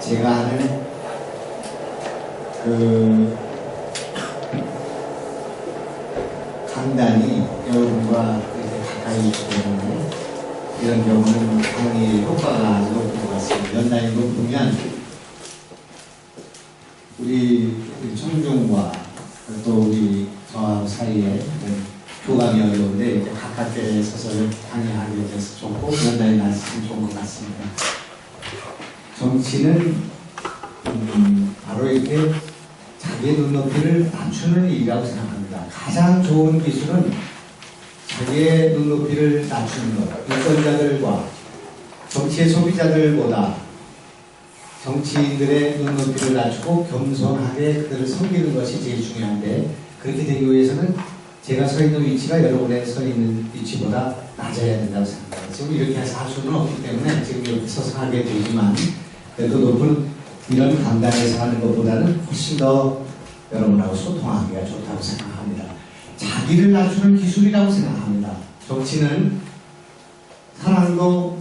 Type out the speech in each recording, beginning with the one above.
제가 하는 그 강단이 여러분과 이렇게 가까이 있기 때문에 이런 경우는 당연히 효과가 높은 것 같습니다. 연단이 높으면 우리 청중과 또 우리 저하고 사이에 교감이 어려운데 이렇게 가깝게 서서 강의하게 돼서 좋고 연단이 났으면 좋은 것 같습니다. 정치는 바로 이렇게 자기의 눈높이를 낮추는 일이라고 생각합니다. 가장 좋은 기술은 자기의 눈높이를 낮추는 것. 유권자들과 정치의 소비자들보다 정치인들의 눈높이를 낮추고 겸손하게 그들을 섬기는 것이 제일 중요한데, 그렇게 되기 위해서는 제가 서 있는 위치가 여러분의 서 있는 위치보다 낮아야 된다고 생각합니다. 지금 이렇게 해서 할 수는 없기 때문에 지금 이렇게 서서 하게 되지만, 그래도 높은 이런 강단에서 하는 것보다는 훨씬 더 여러분하고 소통하기가 좋다고 생각합니다. 자기를 낮추는 기술이라고 생각합니다. 정치는 사랑도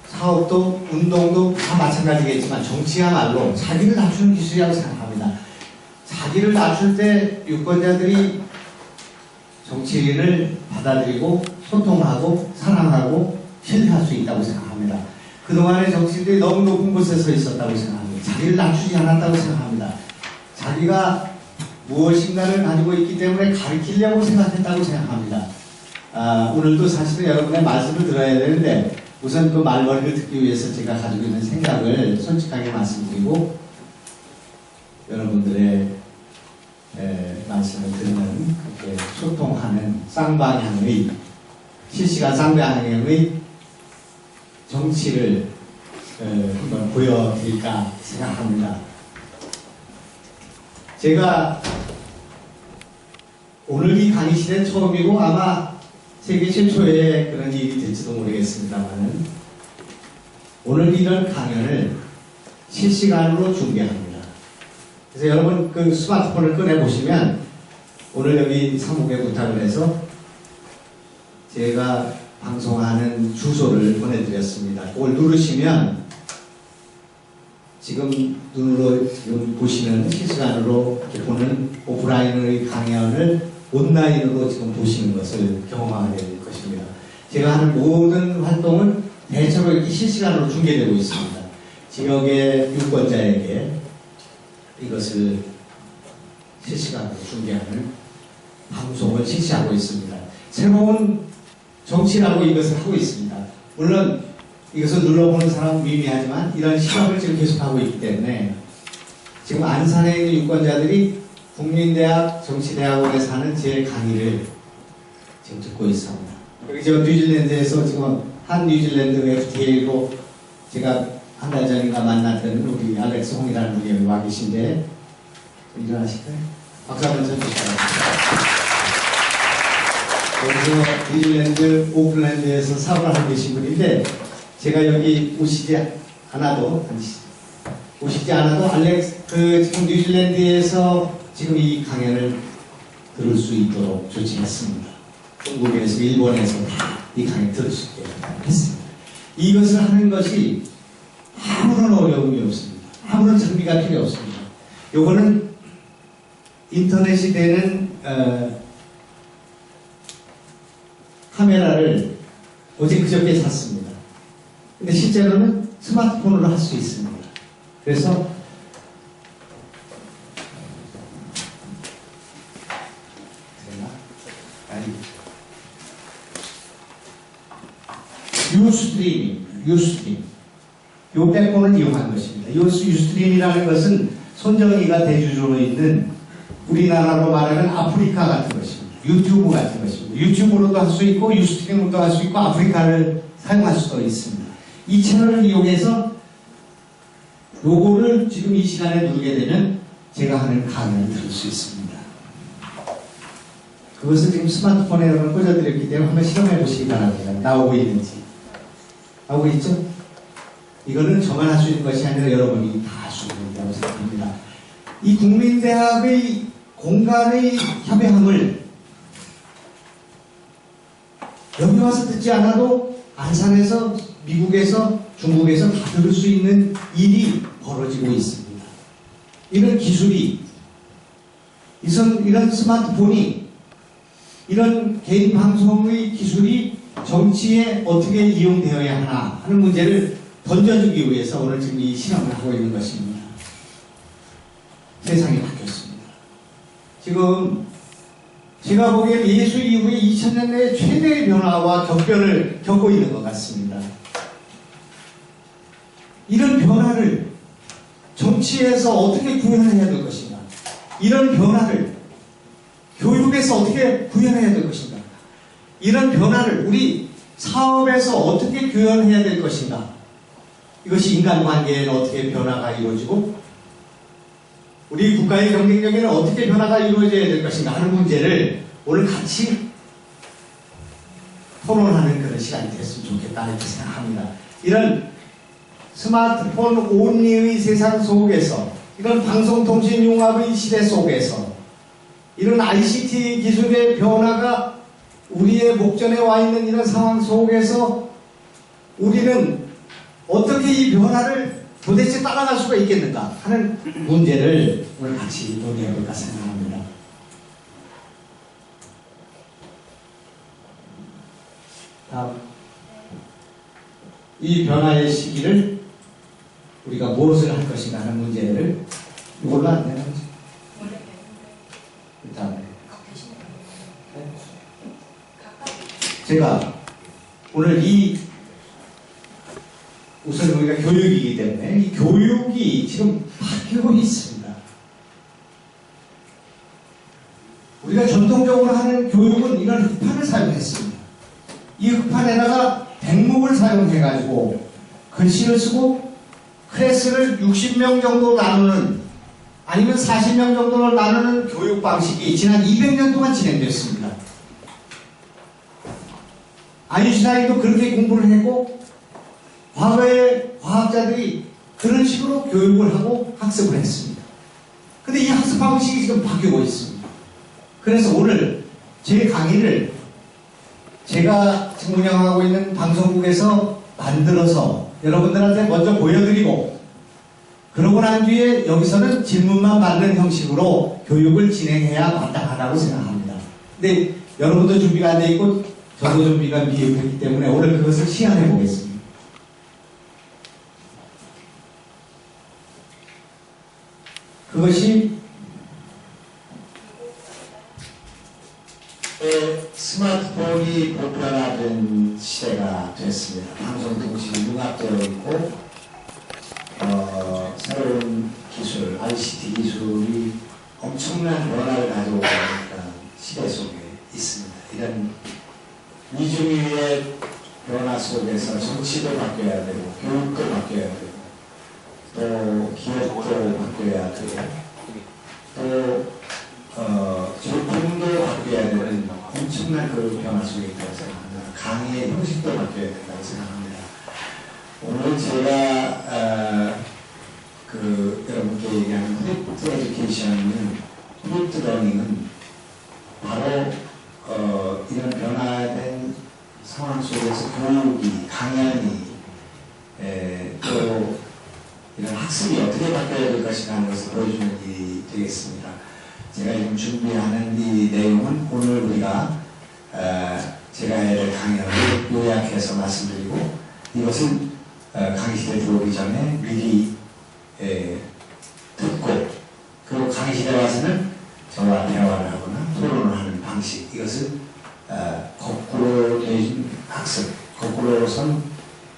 사업도 운동도 다 마찬가지겠지만 정치야말로 자기를 낮추는 기술이라고 생각합니다. 자기를 낮출 때 유권자들이 정치인을 받아들이고 소통하고 사랑하고 신뢰할 수 있다고 생각합니다. 그동안의 정치인들이 너무 높은 곳에 서 있었다고 생각합니다. 자기를 낮추지 않았다고 생각합니다. 자기가 무엇인가를 가지고 있기 때문에 가르치려고 생각했다고 생각합니다. 오늘도 사실은 여러분의 말씀을 들어야 되는데 우선 그 말머리를 듣기 위해서 제가 가지고 있는 생각을 솔직하게 말씀드리고 여러분들의 말씀을 듣는 그렇게 소통하는 쌍방향의 실시간 쌍방향의 정치를 한번 보여드릴까 생각합니다. 제가 오늘 이 강의실에 처음이고 아마 세계 최초의 그런 일이 될지도 모르겠습니다만 오늘 이런 강연을 실시간으로 중계합니다. 그래서 여러분 그 스마트폰을 꺼내보시면 오늘 여기 사무국에 부탁을 해서 제가 방송하는 주소를 보내드렸습니다. 그걸 누르시면 지금 눈으로 지금 보시는 실시간으로 보는 오프라인의 강연을 온라인으로 지금 보시는 것을 경험하게 될 것입니다. 제가 하는 모든 활동은 대체로 이렇게 실시간으로 중계되고 있습니다. 지역의 유권자에게 이것을 실시간으로 중계하는 방송을 실시하고 있습니다. 새로운 정치라고 이것을 하고 있습니다. 물론 이것을 눌러보는 사람은 미미하지만 이런 실험을 지금 계속하고 있기 때문에 지금 안산에 있는 유권자들이 국민대학 정치대학원에서 하는 제 강의를 지금 듣고 있습니다. 여기 저 뉴질랜드에서 지금 한 뉴질랜드 FTA로 제가 한 달 전인가 만났던 우리 알렉스 홍이라는 분이 여기 와 계신데 일어나실까요? 박수 한번 쳐주시죠. 여기서 뉴질랜드 오클랜드에서 사업을 하고 계신 분인데 제가 여기 오시지 않아도 알렉스 지금 뉴질랜드에서 지금 이 강연을 들을 수 있도록 조치했습니다. 중국에서 일본에서 다 이 강연 들을 수 있게 했습니다. 이것을 하는 것이 아무런 어려움이 없습니다. 아무런 장비가 필요 없습니다. 요거는 인터넷이 되는 카메라를 어제 그저께 샀습니다. 근데 실제로는 스마트폰으로 할 수 있습니다. 그래서 유스트림 요 백본을 이용한 것입니다. 유스트림이라는 것은 손정희가 대주주로 있는 우리나라로 말하는 아프리카 같은 것입니다. 유튜브 같은 것입니다. 유튜브로도 할 수 있고 유스트림으로도 할 수 있고 아프리카를 사용할 수도 있습니다. 이 채널을 이용해서 요거를 지금 이 시간에 누르게 되면 제가 하는 강연을 들을 수 있습니다. 그것을 지금 스마트폰에 여러분 꽂아드렸기 때문에 한번 실험해 보시기 바랍니다. 나오고 있는지. 나오고 있죠? 이거는 저만 할 수 있는 것이 아니라 여러분이 다 할 수 있다고 생각합니다. 이 국민대학의 공간의 협약함을 여기 와서 듣지 않아도 안산에서 미국에서 중국에서 다 들을 수 있는 일이 벌어지고 이루어지고 있습니다. 이런 기술이, 이런 스마트폰이, 이런 개인 방송의 기술이 정치에 어떻게 이용되어야 하나 하는 문제를 던져주기 위해서 오늘 지금 이 실험을 하고 있는 것입니다. 세상이 바뀌었습니다. 지금 제가 보기엔 예수 이후에 2000년 내에 최대의 변화와 격변을 겪고 있는 것 같습니다. 이런 변화를 정치에서 어떻게 구현해야 될 것인가? 이런 변화를 교육에서 어떻게 구현해야 될 것인가? 이런 변화를 우리 사업에서 어떻게 구현해야 될 것인가? 이것이 인간관계에는 어떻게 변화가 이루어지고 우리 국가의 경쟁력에는 어떻게 변화가 이루어져야 될 것인가 하는 문제를 오늘 같이 토론하는 그런 시간이 됐으면 좋겠다 이렇게 생각합니다. 이런 스마트폰 온리의 세상 속에서, 이런 방송통신 융합의 시대 속에서, 이런 ICT 기술의 변화가 우리의 목전에 와 있는 이런 상황 속에서 우리는 어떻게 이 변화를 도대체 따라갈 수가 있겠는가 하는 문제를 오늘 같이 논의해볼까 생각합니다. 다음, 이 변화의 시기를 우리가 무엇을 할 것인가 하는 문제를 이걸로 안 되는 거지. 그 다음에 제가 오늘 우선 우리가 교육이기 때문에 이 교육이 지금 바뀌고 있습니다. 우리가 전통적으로 하는 교육은 이런 흑판을 사용했습니다. 이 흑판에다가 백목을 사용해가지고 글씨를 쓰고 클래스를 60명 정도 나누는, 아니면 40명 정도를 나누는 교육 방식이 지난 200년 동안 진행됐습니다. 아인슈타인도 그렇게 공부를 했고 과거의 과학자들이 그런 식으로 교육을 하고 학습을 했습니다. 근데 이 학습 방식이 지금 바뀌고 있습니다. 그래서 오늘 제 강의를 제가 지금 운영하고 있는 방송국에서 만들어서 여러분들한테 먼저 보여드리고, 그러고 난 뒤에 여기서는 질문만 받는 형식으로 교육을 진행해야 마땅하다고 생각합니다. 근데 여러분도 준비가 안 돼 있고 저도 준비가 미흡했기 때문에 오늘 그것을 시연해 보겠습니다. 그것이 스마트폰이 보편화된 시대가 됐습니다. 방송통신이 융합되어 있고 새로운 기술, ICT 기술이 엄청난 변화를 가져오고 있는 시대 속에 있습니다. 이런 이중의 변화 속에서 정치도 바뀌어야 되고 교육도 바뀌어야 되고 또 기업도 바뀌어야 되고 또 제품도 바뀌어야 되는 엄청난 그 변화 속에 있다고 생각합니다. 강의의 형식도 바뀌어야 된다고 생각합니다. 오늘 제가 여러분께 얘기하는 플립드 에듀케이션은, 플립드 러닝은 바로 이런 변화된 상황 속에서 교육이, 강연이 또 이런 학습이 어떻게 바뀌어야 될 것인가 하는 것을 보여주는 일이 되겠습니다. 제가 지금 준비하는 이 내용은 오늘 우리가 제가 해야 될 강연을 요약해서 말씀드리고, 이것은 강의실에 들어오기 전에 미리 듣고, 그리고 강의실에 와서는 저와 대화를 하거나 토론을 하는 방식, 이것을 거꾸로 되어진 학습, 거꾸로선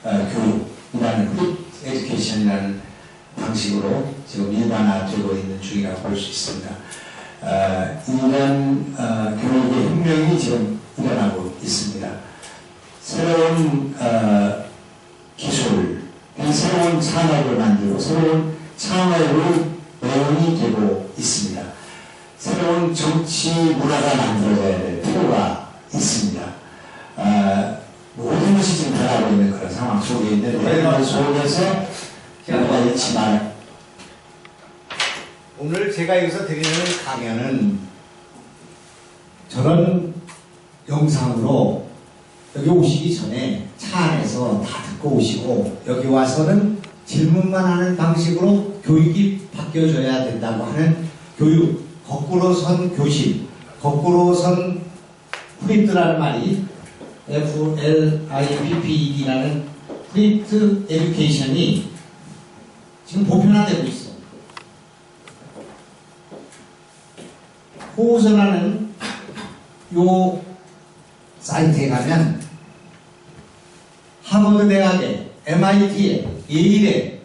교육이라는 에듀케이션이라는 방식으로 지금 일반화되고 있는 중이라고 볼 수 있습니다. 이런 교육의 혁명이 지금 일어나고 있습니다. 새로운 기술, 새로운 산업을 만들고 새로운 창업의 내용이 되고 있습니다. 새로운 정치 문화가 만들어져야 될 필요가 있습니다. 모든 것이 지금 변하고 있는 그런 상황 속에 있는데, 그 속에서 제가 잃지 말. 오늘 제가 여기서 드리는 강연은 저런 영상으로 여기 오시기 전에 차 안에서 다 듣고 오시고, 여기 와서는 질문만 하는 방식으로 교육이 바뀌어져야 된다고 하는 교육, 거꾸로 선 교실, 거꾸로 선 프립트라는 말이 FLIPPED라는 프립트 에듀케이션이 지금 보편화되고 있어. 호우서라는 요 사이트에 가면 하버드 대학에, MIT에, 예일에,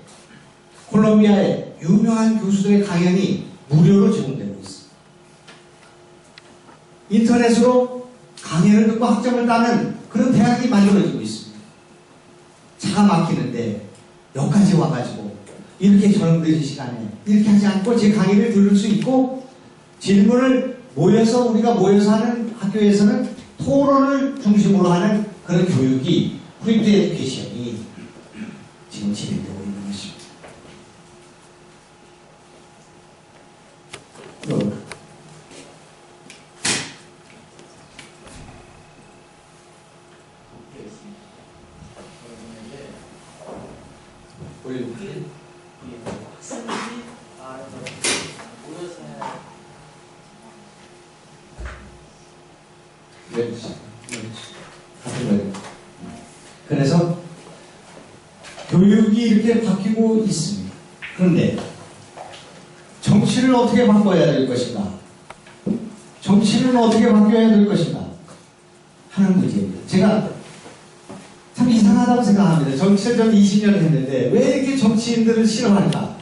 콜롬비아의 유명한 교수들의 강연이 무료로 제공되고 있어. 인터넷으로 강연을 듣고 학점을 따는 그런 대학이 만들어지고 있습니다. 차가 막히는데 여기까지 와가지고 이렇게 저녁 시간에 이렇게 하지 않고 제 강의를 들을 수 있고, 질문을 우리가 모여서 하는 학교에서는 토론을 중심으로 하는 그런 교육이, 프립트 에듀케이션이 지금 진행되고 있는 것입니다. 그래서 교육이 이렇게 바뀌고 있습니다. 그런데 정치를 어떻게 바꿔야 될 것인가? 정치는 어떻게 바뀌어야 될 것인가? 하는 문제입니다. 제가 참 이상하다고 생각합니다. 정치를 전 20년을 했는데 왜 이렇게 정치인들을 싫어할까?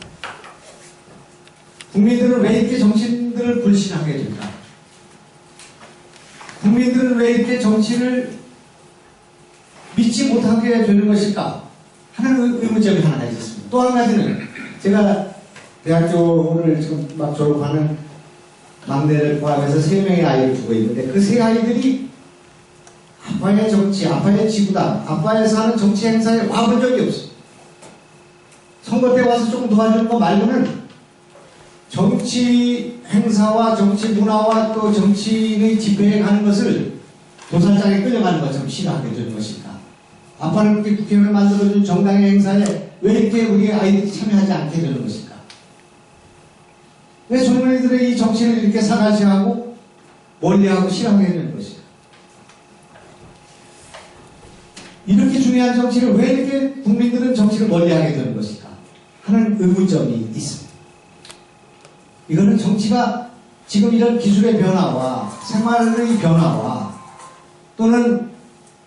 국민들은 왜 이렇게 정치인들을 불신하게 될까? 국민들은 왜 이렇게 정치를 믿지 못하게 되는 것일까 하는 의문점이 하나 있었습니다. 또 한 가지는, 제가 대학교를 지금 막 졸업하는 막내를 포함해서 3명의 아이를 두고 있는데, 그 3아이들이 아빠의 정치, 아빠의 지구당, 아빠에서 하는 정치 행사에 와본 적이 없어요. 선거 때 와서 조금 도와주는 거 말고는 정치 행사와 정치 문화와 또 정치인의 집회에 가는 것을 도살장에 끌려가는 것처럼 싫어하게 되는 것일까? 아빠는 그렇게 국회의원을 만들어준 정당의 행사에 왜 이렇게 우리 아이들이 참여하지 않게 되는 것일까? 왜 젊은이들의 이 정치를 이렇게 사가시하고 멀리하고 싫어하게 되는 것일까? 이렇게 중요한 정치를 왜 이렇게 국민들은 정치를 멀리하게 되는 것일까? 하는 의문점이 있습니다. 이거는 정치가 지금 이런 기술의 변화와 생활의 변화와 또는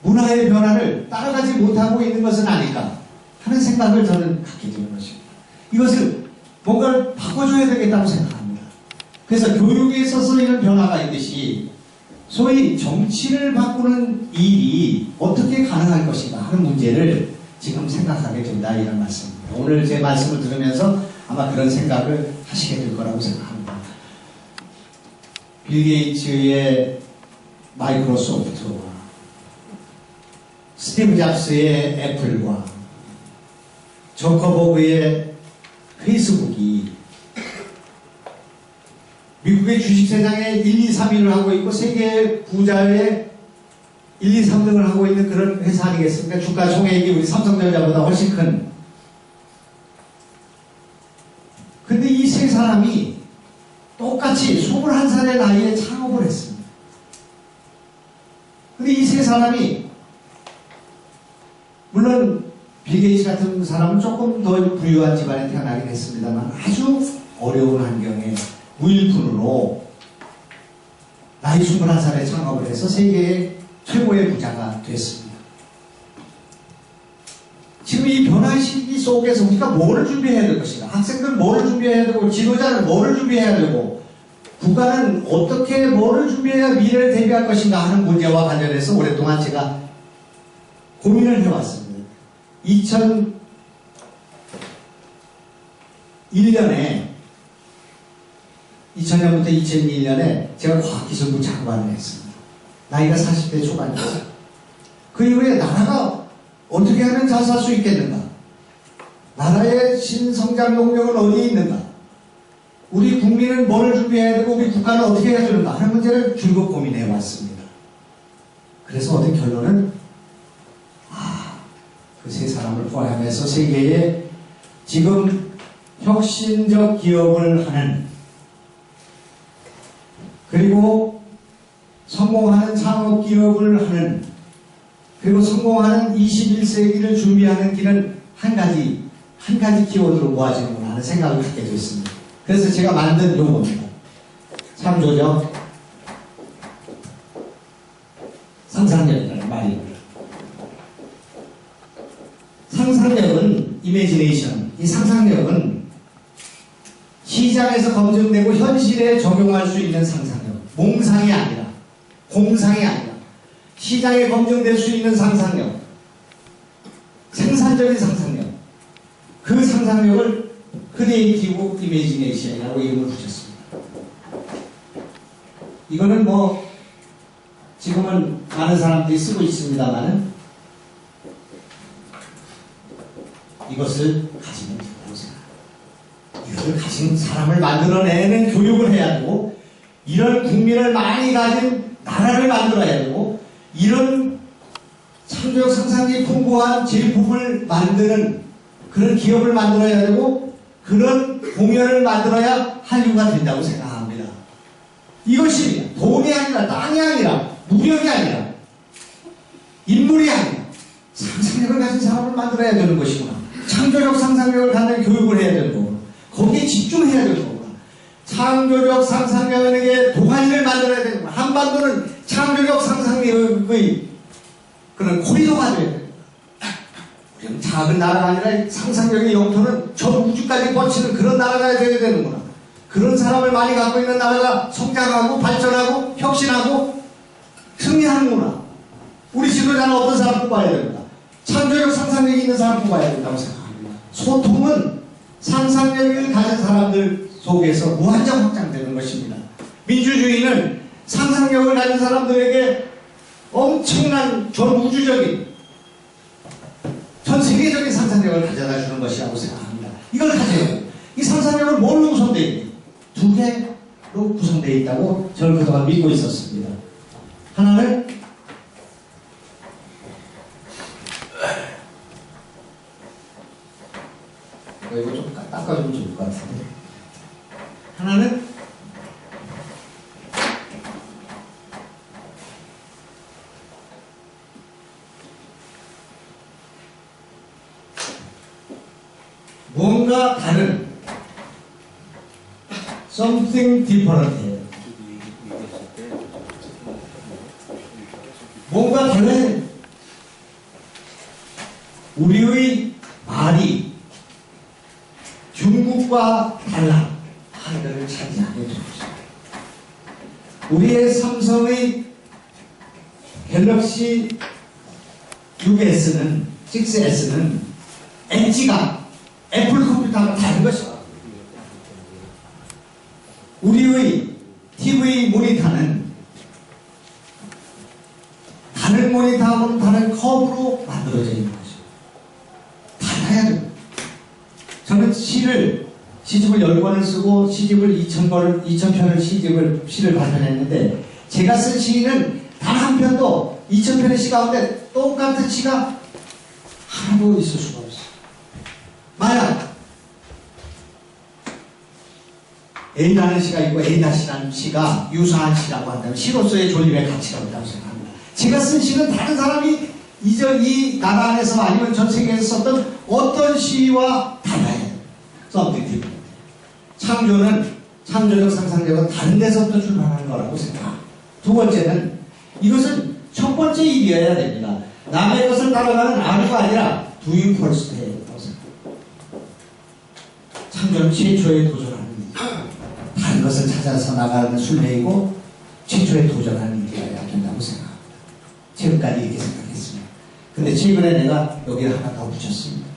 문화의 변화를 따라가지 못하고 있는 것은 아닐까 하는 생각을 저는 갖게 되는 것입니다. 이것을 뭔가를 바꿔줘야 되겠다고 생각합니다. 그래서 교육에 있어서 이런 변화가 있듯이 소위 정치를 바꾸는 일이 어떻게 가능할 것인가 하는 문제를 지금 생각하게 된다, 이런 말씀입니다. 오늘 제 말씀을 들으면서 아마 그런 생각을 하시게 될 거라고 생각합니다. 빌 게이츠의 마이크로소프트와 스티브 잡스의 애플과 저커버그의 페이스북이 미국의 주식시장에 1, 2, 3위를 하고 있고 세계 부자의 1, 2, 3등을 하고 있는 그런 회사 아니겠습니까? 주가 총액이 우리 삼성전자보다 훨씬 큰. 근데 이 세 사람이 똑같이 21살의 나이에 창업을 했습니다. 근데 이 세 사람이, 물론 빌 게이츠 같은 사람은 조금 더 부유한 집안에 태어나긴 했습니다만 아주 어려운 환경에 무일푼으로 나이 21살에 창업을 해서 세계의 최고의 부자가 됐습니다. 지금 이 변화 시기 속에서 우리가 뭐를 준비해야 될 것인가? 학생들은 뭐를 준비해야 되고, 지도자는 뭐를 준비해야 되고, 국가는 어떻게 뭐를 준비해야 미래를 대비할 것인가 하는 문제와 관련해서 오랫동안 제가 고민을 해왔습니다. 2000년부터 2001년에 제가 과학기술부 장관을 했습니다. 나이가 40대 초반이었어요. 그 이후에 나라가 어떻게 하면 잘 살 수 있겠는가? 나라의 신성장 동력은 어디에 있는가? 우리 국민은 뭐를 준비해야 되고 우리 국가는 어떻게 해야 되는가 하는 문제를 줄곧 고민해 왔습니다. 그래서 얻은 결론은 그 세 사람을 포함해서 세계에 지금 혁신적 기업을 하는, 그리고 성공하는 창업 기업을 하는, 그리고 성공하는 21세기를 준비하는 길은 한 가지 키워드로 모아지는구나 하는 생각을 갖게 됐습니다. 그래서 제가 만든 용어입니다. 창조적 상상력이라는 말입니다. 상상력은 imagination, 이 상상력은 시장에서 검증되고 현실에 적용할 수 있는 상상력, 몽상이 아니라, 공상이 아니라 시장에 검증될 수 있는 상상력, 생산적인 상상력, 그 상상력을 크리에이티브 이미지네이션이라고 이름을 붙였습니다. 이거는 뭐 지금은 많은 사람들이 쓰고 있습니다만은 이것을 가지면 된다고 생각합니다. 이것을 가진 사람을 만들어내는 교육을 해야 되고, 이런 국민을 많이 가진 나라를 만들어야 되고, 이런 창조적 상상력이 풍부한 제품을 만드는 그런 기업을 만들어야 되고, 그런 공연을 만들어야 한류가 된다고 생각합니다. 이것이 돈이 아니라, 땅이 아니라, 무력이 아니라, 인물이 아니라 상상력을 가진 사람을 만들어야 되는 것이구나. 창조적 상상력을 갖는 교육을 해야 되는 거구나. 거기에 집중해야 되는 거구나. 창조적 상상력에게 도가니를 만들어야 되는 거구나. 한반도는 창조적 상상력의 그런 코리도가 되어야 됩니다. 우리는 작은 나라가 아니라 상상력의 영토는 저 우주까지 뻗치는 그런 나라가 되어야 되는구나. 그런 사람을 많이 갖고 있는 나라가 성장하고 발전하고 혁신하고 승리하는구나. 우리 지도자는 어떤 사람 뽑아야 됩니다. 창조적 상상력이 있는 사람 뽑아야 된다고 생각합니다. 소통은 상상력을 가진 사람들 속에서 무한정 확장되는 것입니다. 민주주의는 상상력을 가진 사람들에게 엄청난 전 우주적인, 전 세계적인 상상력을 가져다 주는 것이라고 생각합니다. 이걸 가져요. 이 상상력은 뭘로 구성되어 있냐? 두 개로 구성되어 있다고 저는 그동안 믿고 있었습니다. 하나는 이거 좀 닦아주면 좋을 것 같은데, 하나는 뭔가 다른 something different, 뭔가 다른 우리의 말이 중국과 달라 하늘을 차지하게 됩니다. 우리의 삼성의 갤럭시 6S는 엣지가 애플 컴퓨터하고 다른 것이다. 우리의 TV 모니터는 다른 모니터하고는 다른 컵으로 만들어져 있는 것이죠. 달라야 됩니다. 저는 시집을 10권을 쓰고 시집을 2000편을 시를 발표했는데, 제가 쓴 시는 단 한 편도 2000편의 시 가운데 똑같은 시가 하나도 있을 수가 없어요. 만약 A라는 시가 있고 A-라는 시가 유사한 시라고 한다면 시로서의 존립의 가치가 있다고 생각합니다. 제가 쓴 시는 다른 사람이 이 나라 안에서 아니면 전 세계에서 썼던 어떤 시와 달라야 해요. 서브젝티브. 창조는, 창조적 상상력은 다른 데서부터 출발하는 거라고 생각합니다. 두 번째는, 이것은 첫 번째 일이어야 됩니다. 남의 것을 따라가는 아류가 아니라 do you first 해야 된다고 생각합니다. 창조는 최초에 도전하는 일, 다른 것을 찾아서 나가는 순례이고 최초에 도전하는 일이어야 된다고 생각합니다. 지금까지 이렇게 생각했습니다. 근데 최근에 내가 여기를 하나 더 붙였습니다.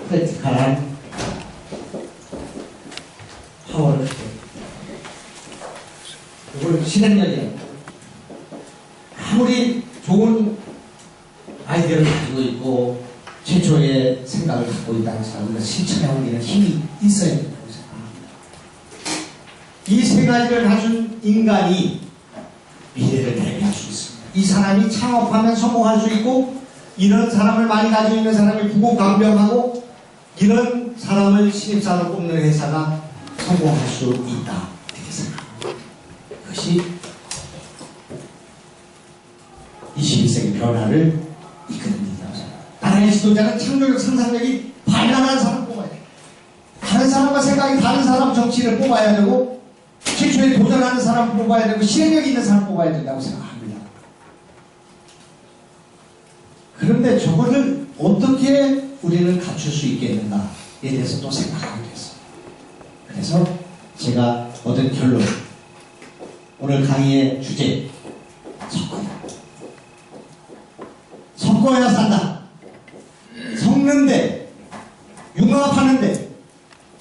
프랙티컬한 파워를, 이걸 실행력이라고. 아무리 좋은 아이디어를 가지고 있고 최초의 생각을 갖고 있다고 생각합니다. 실천에 옮기는 힘이 있어야 된다고 생각합니다. 이 세 가지를 가진 인간이 미래를 대비할 수 있습니다. 이 사람이 창업하면 성공할 수 있고, 이런 사람을 많이 가지고 있는 사람이 부고강병하고 이런 사람을 신입사원으로 뽑는 회사가 성공할 수 있다. 이렇게 생각합니다. 이것이 21세기 변화를 이끄는 일이라고 생각합니다. 나라의 지도자는 창조력, 상상력이 발랄한 사람 뽑아야 돼. 다른 사람과 생각이 다른 사람 정치를 뽑아야 되고 최초에 도전하는 사람 뽑아야 되고 실행력 있는 사람 뽑아야 된다고 생각합니다. 그런데 저거를 어떻게 우리는 갖출 수 있겠는가에 대해서 또 생각하게 됐어요. 그래서 제가 얻은 결론, 오늘 강의의 주제, 섞어야 산다. 섞는데, 융합하는데,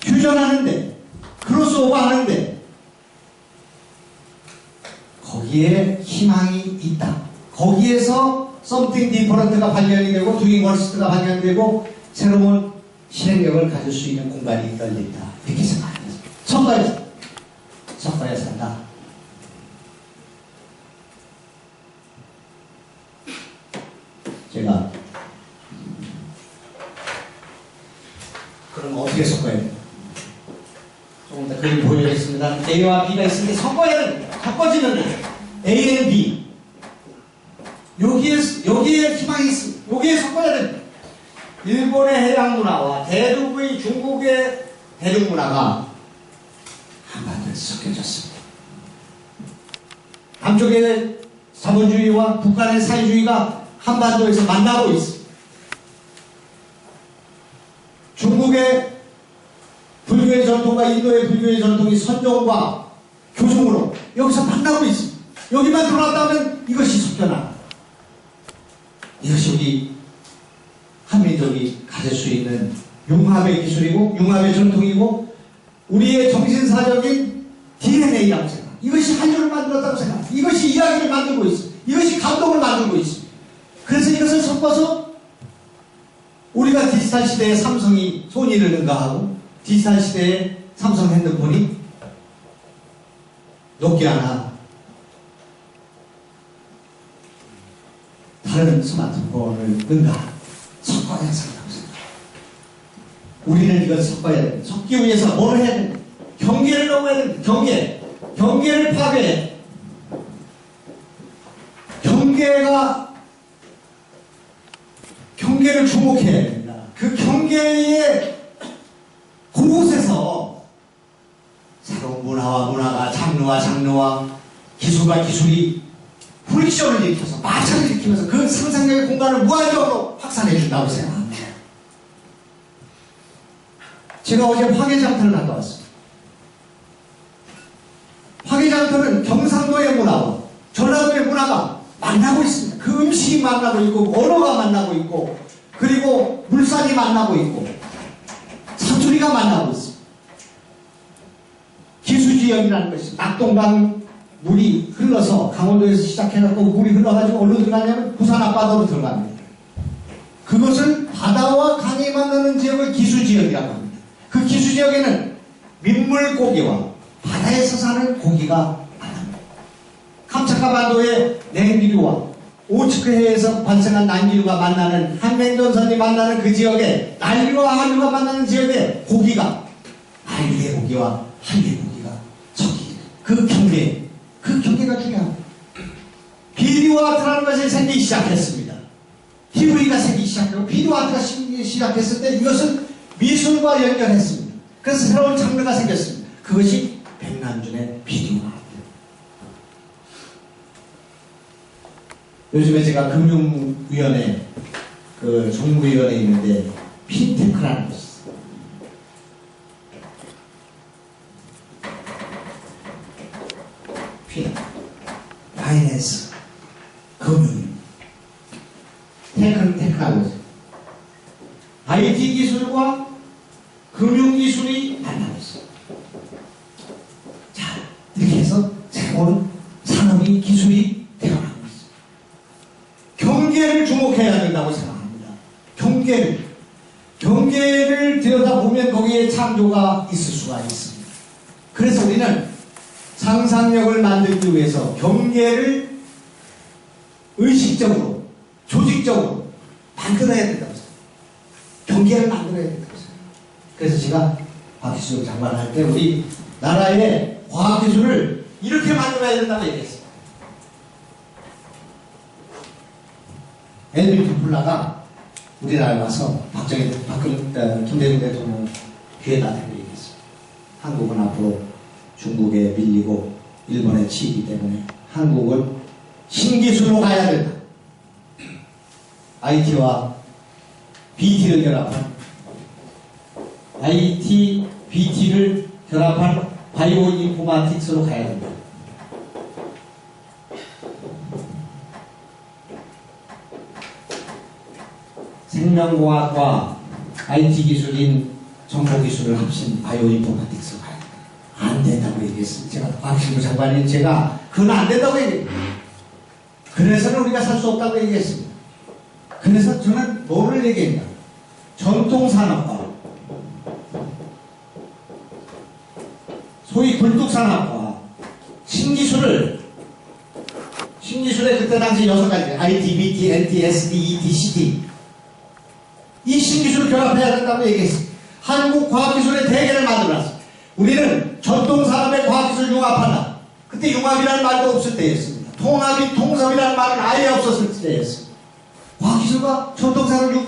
퓨전하는데, 크로스오버하는데 거기에 희망이 있다. 거기에서 something different가 발견이 되고 doing worst가 발견되고 새로운 실행력을 가질 수 있는 공간이 열린다. 이렇게 생각합니다. 섞어야 산다. 제가 그럼 어떻게 섞어야 돼요? 조금 더 그림 보여드리겠습니다. A와 B가 있으니 섞어야 됩니다. 섞어지는데 A and B 여기에 희망이 있습니다. 여기에 섞어야 됩니다. 일본의 해양 문화와 대륙의 중국의 대륙 문화가 한반도에 섞여졌습니다. 남쪽의 자본주의와 북한의 사회주의가 한반도에서 만나고 있습니다. 중국의 불교의 전통과 인도의 불교의 전통이 선종과 교종으로 여기서 만나고 있습니다. 여기만 들어왔다면 이것이 섞여나. 이것이 우리 한민족이 가질 수 있는 융합의 기술이고 융합의 전통이고 우리의 정신사적인 DNA라고 생각합니다. 이것이 한류를 만들었다고 생각합니다. 이것이 이야기를 만들고 있습니다. 이것이 감동을 만들고 있습니다. 그래서 이것을 섞어서 우리가 디지털 시대에 삼성이 소니를 능가하고 디지털 시대에 삼성 핸드폰이 노키아나 다른 스마트폰을 능가 섞어야 한다고 생각합니다. 우리는 이걸 섞어야 됩니다. 섞기 위해서 뭘 해야 됩니까? 경계를 넘어야 됩니다. 경계를 파괴해. 경계를 주목해야 됩니다. 그 경계의 그곳에서 새로운 문화가 장르와 기술과 기술이 프릭션을 일으켜서 마찰을 일으키면서 그 상상력의 공간을 무한적으로 확산해 준다고 생각합니다. 제가 어제 화개장터를 갔다 왔습니다. 화개장터는 경상도의 문화와 전라도의 문화가 만나고 있습니다. 그 음식이 만나고 있고 언어가 만나고 있고 그리고 물산이 만나고 있고 사투리가 만나고 있습니다. 기수지역이라는 것이 낙동강 물이 흘러서 강원도에서 시작해갖고 물이 흘러가지고 어디로 들어가냐면 부산 앞바다로 들어갑니다. 그것을 바다와 강이 만나는 지역을 기수지역이라고 합니다. 그 기수지역에는 민물고기와 바다에서 사는 고기가 많습니다. 캄차카반도의 냉기류와 오츠크해에서 발생한 난기류가 만나는 한맹전선이 만나는 그 지역에 난류와 한류가 만나는 지역에 고기가 난류의 고기와 한류의 고기가 그 경계가 중요합니다. 비디오아트라는 것이 생기기 시작했습니다. TV가 생기기 시작하고 비디오아트가 생기기 시작했을 때 이것은 미술과 연결했습니다. 그래서 새로운 장르가 생겼습니다. 그것이 백남준의 비디오아트. 요즘에 제가 금융위원회 정무위원회에 있는데 핀테크라는 것이 있어요. 파이낸스, 금융, 테크놀로지, IT 기술과 금융 기술이 만나고 있어요. 자, 이렇게 해서 새로운 산업이 기술이 태어나고 있어요. 경계를 주목해야 된다고 생각합니다. 경계를 들여다보면 거기에 창조가 있을 수가 있습니다. 그래서 우리는 상상력을 만들기 위해서 경계를 의식적으로, 조직적으로, 만들어야 된다고 생각해요. 경계를 만들어야 된다고 생각해요. 그래서 제가 과학기술 장관을 할 때 우리 나라의 과학기술을 이렇게 만들어야 된다고 얘기했어요. 엘빈 토플라가 우리나라에 와서 김대중 대통령 귀에다 대고 얘기했어요. 한국은 앞으로 중국에 밀리고 일본에 치이기 때문에 한국은 신기술로 가야 된다. IT와 BT를 결합한 IT, BT를 결합한 바이오 인포마틱스로 가야 된다. 생명공학과 IT 기술인 정보기술을 합친 바이오 인포마틱스로 가야 된다. 안 된다고 얘기했습니다. 제가 과학기술 장관인 제가 그건 안 된다고 얘기했습니다. 그래서는 우리가 살 수 없다고 얘기했습니다. 그래서 저는 뭐를 얘기했냐? 전통산업과 소위 굴뚝산업과 신기술에 그때 당시 6가지 IT, BT, NT, SD, ET, CT 이 신기술을 결합해야 된다고 얘기했습니다. 한국과학기술의 대계를 만들어놨습니다. 우리는 전통산업의 과학기술 융합한다. 그때 융합이라는 말도 없을 때였습니다. 통섭이라는 말은 아예 없었을 때였습니다. 과학기술과 전통산업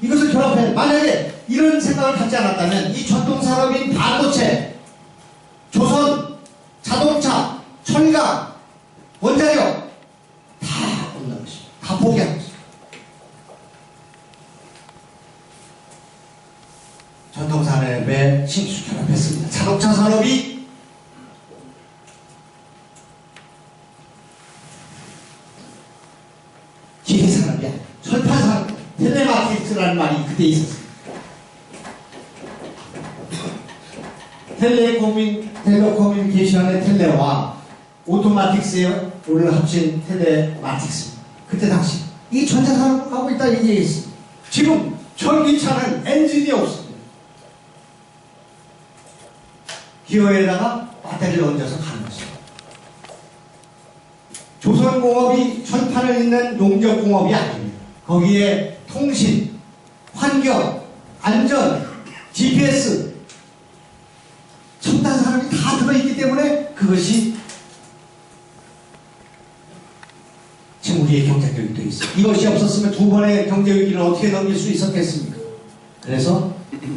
이것을 결합해. 만약에 이런 생각을 갖지 않았다면 이 전통산업인 반도체, 조선, 자동차, 철강, 원자력 다 끝난 것입니다. 다 포기한 것입니다. 전통산업에 신기술 결합했습니다. 자동차 산업이 기계산업이 아니라 철판산업, 텔레마티크스라는 말이 그때 있었습니다. 텔레코뮤니케이션의 텔레와 오토마틱스의 오늘 합친 텔레마틱스입니다. 그때 당시 이 전자산업을 하고 있다 얘기했습니다. 지금 전기차는 엔진이 없습니다. 기어에다가 배터리를 얹어서 가는 것입니다. 조선공업이 철판을 잇는 농적공업이 아닙니다. 거기에 통신, 환경, 안전, GPS 첨단 산업이 다 들어있기 때문에 그것이 지금 우리의 경제력이 되어 있어요. 이것이 없었으면 두 번의 경제위기를 어떻게 넘길 수 있었겠습니까? 그래서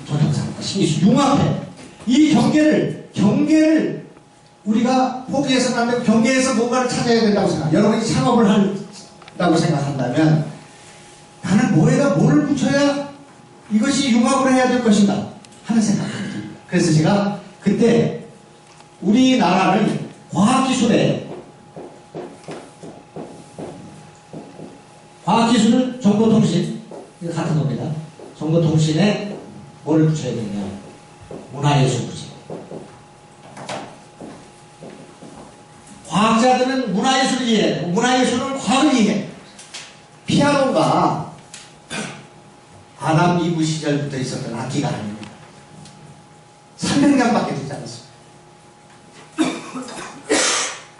전통산업과 신기술 융합해. 이 경계를 우리가 포기해서는 안 되고 경계에서 뭔가를 찾아야 된다고 생각해요. 여러분이 창업을 한다고 생각한다면 나는 뭐에다 뭐를 붙여야 이것이 융합을 해야 될 것인가 하는 생각이 듭니다. 그래서 제가 그때 우리나라는 과학기술을 정보통신 이거 같은 겁니다. 정보통신에 뭐를 붙여야 되냐? 문화예술 부지. 과학자들은 문화예술을 이해해. 문화예술은 과학을 이해해. 피아노가 아담 이브 시절부터 있었던 악기가 아닙니다. 300년밖에 되지 않았습니다.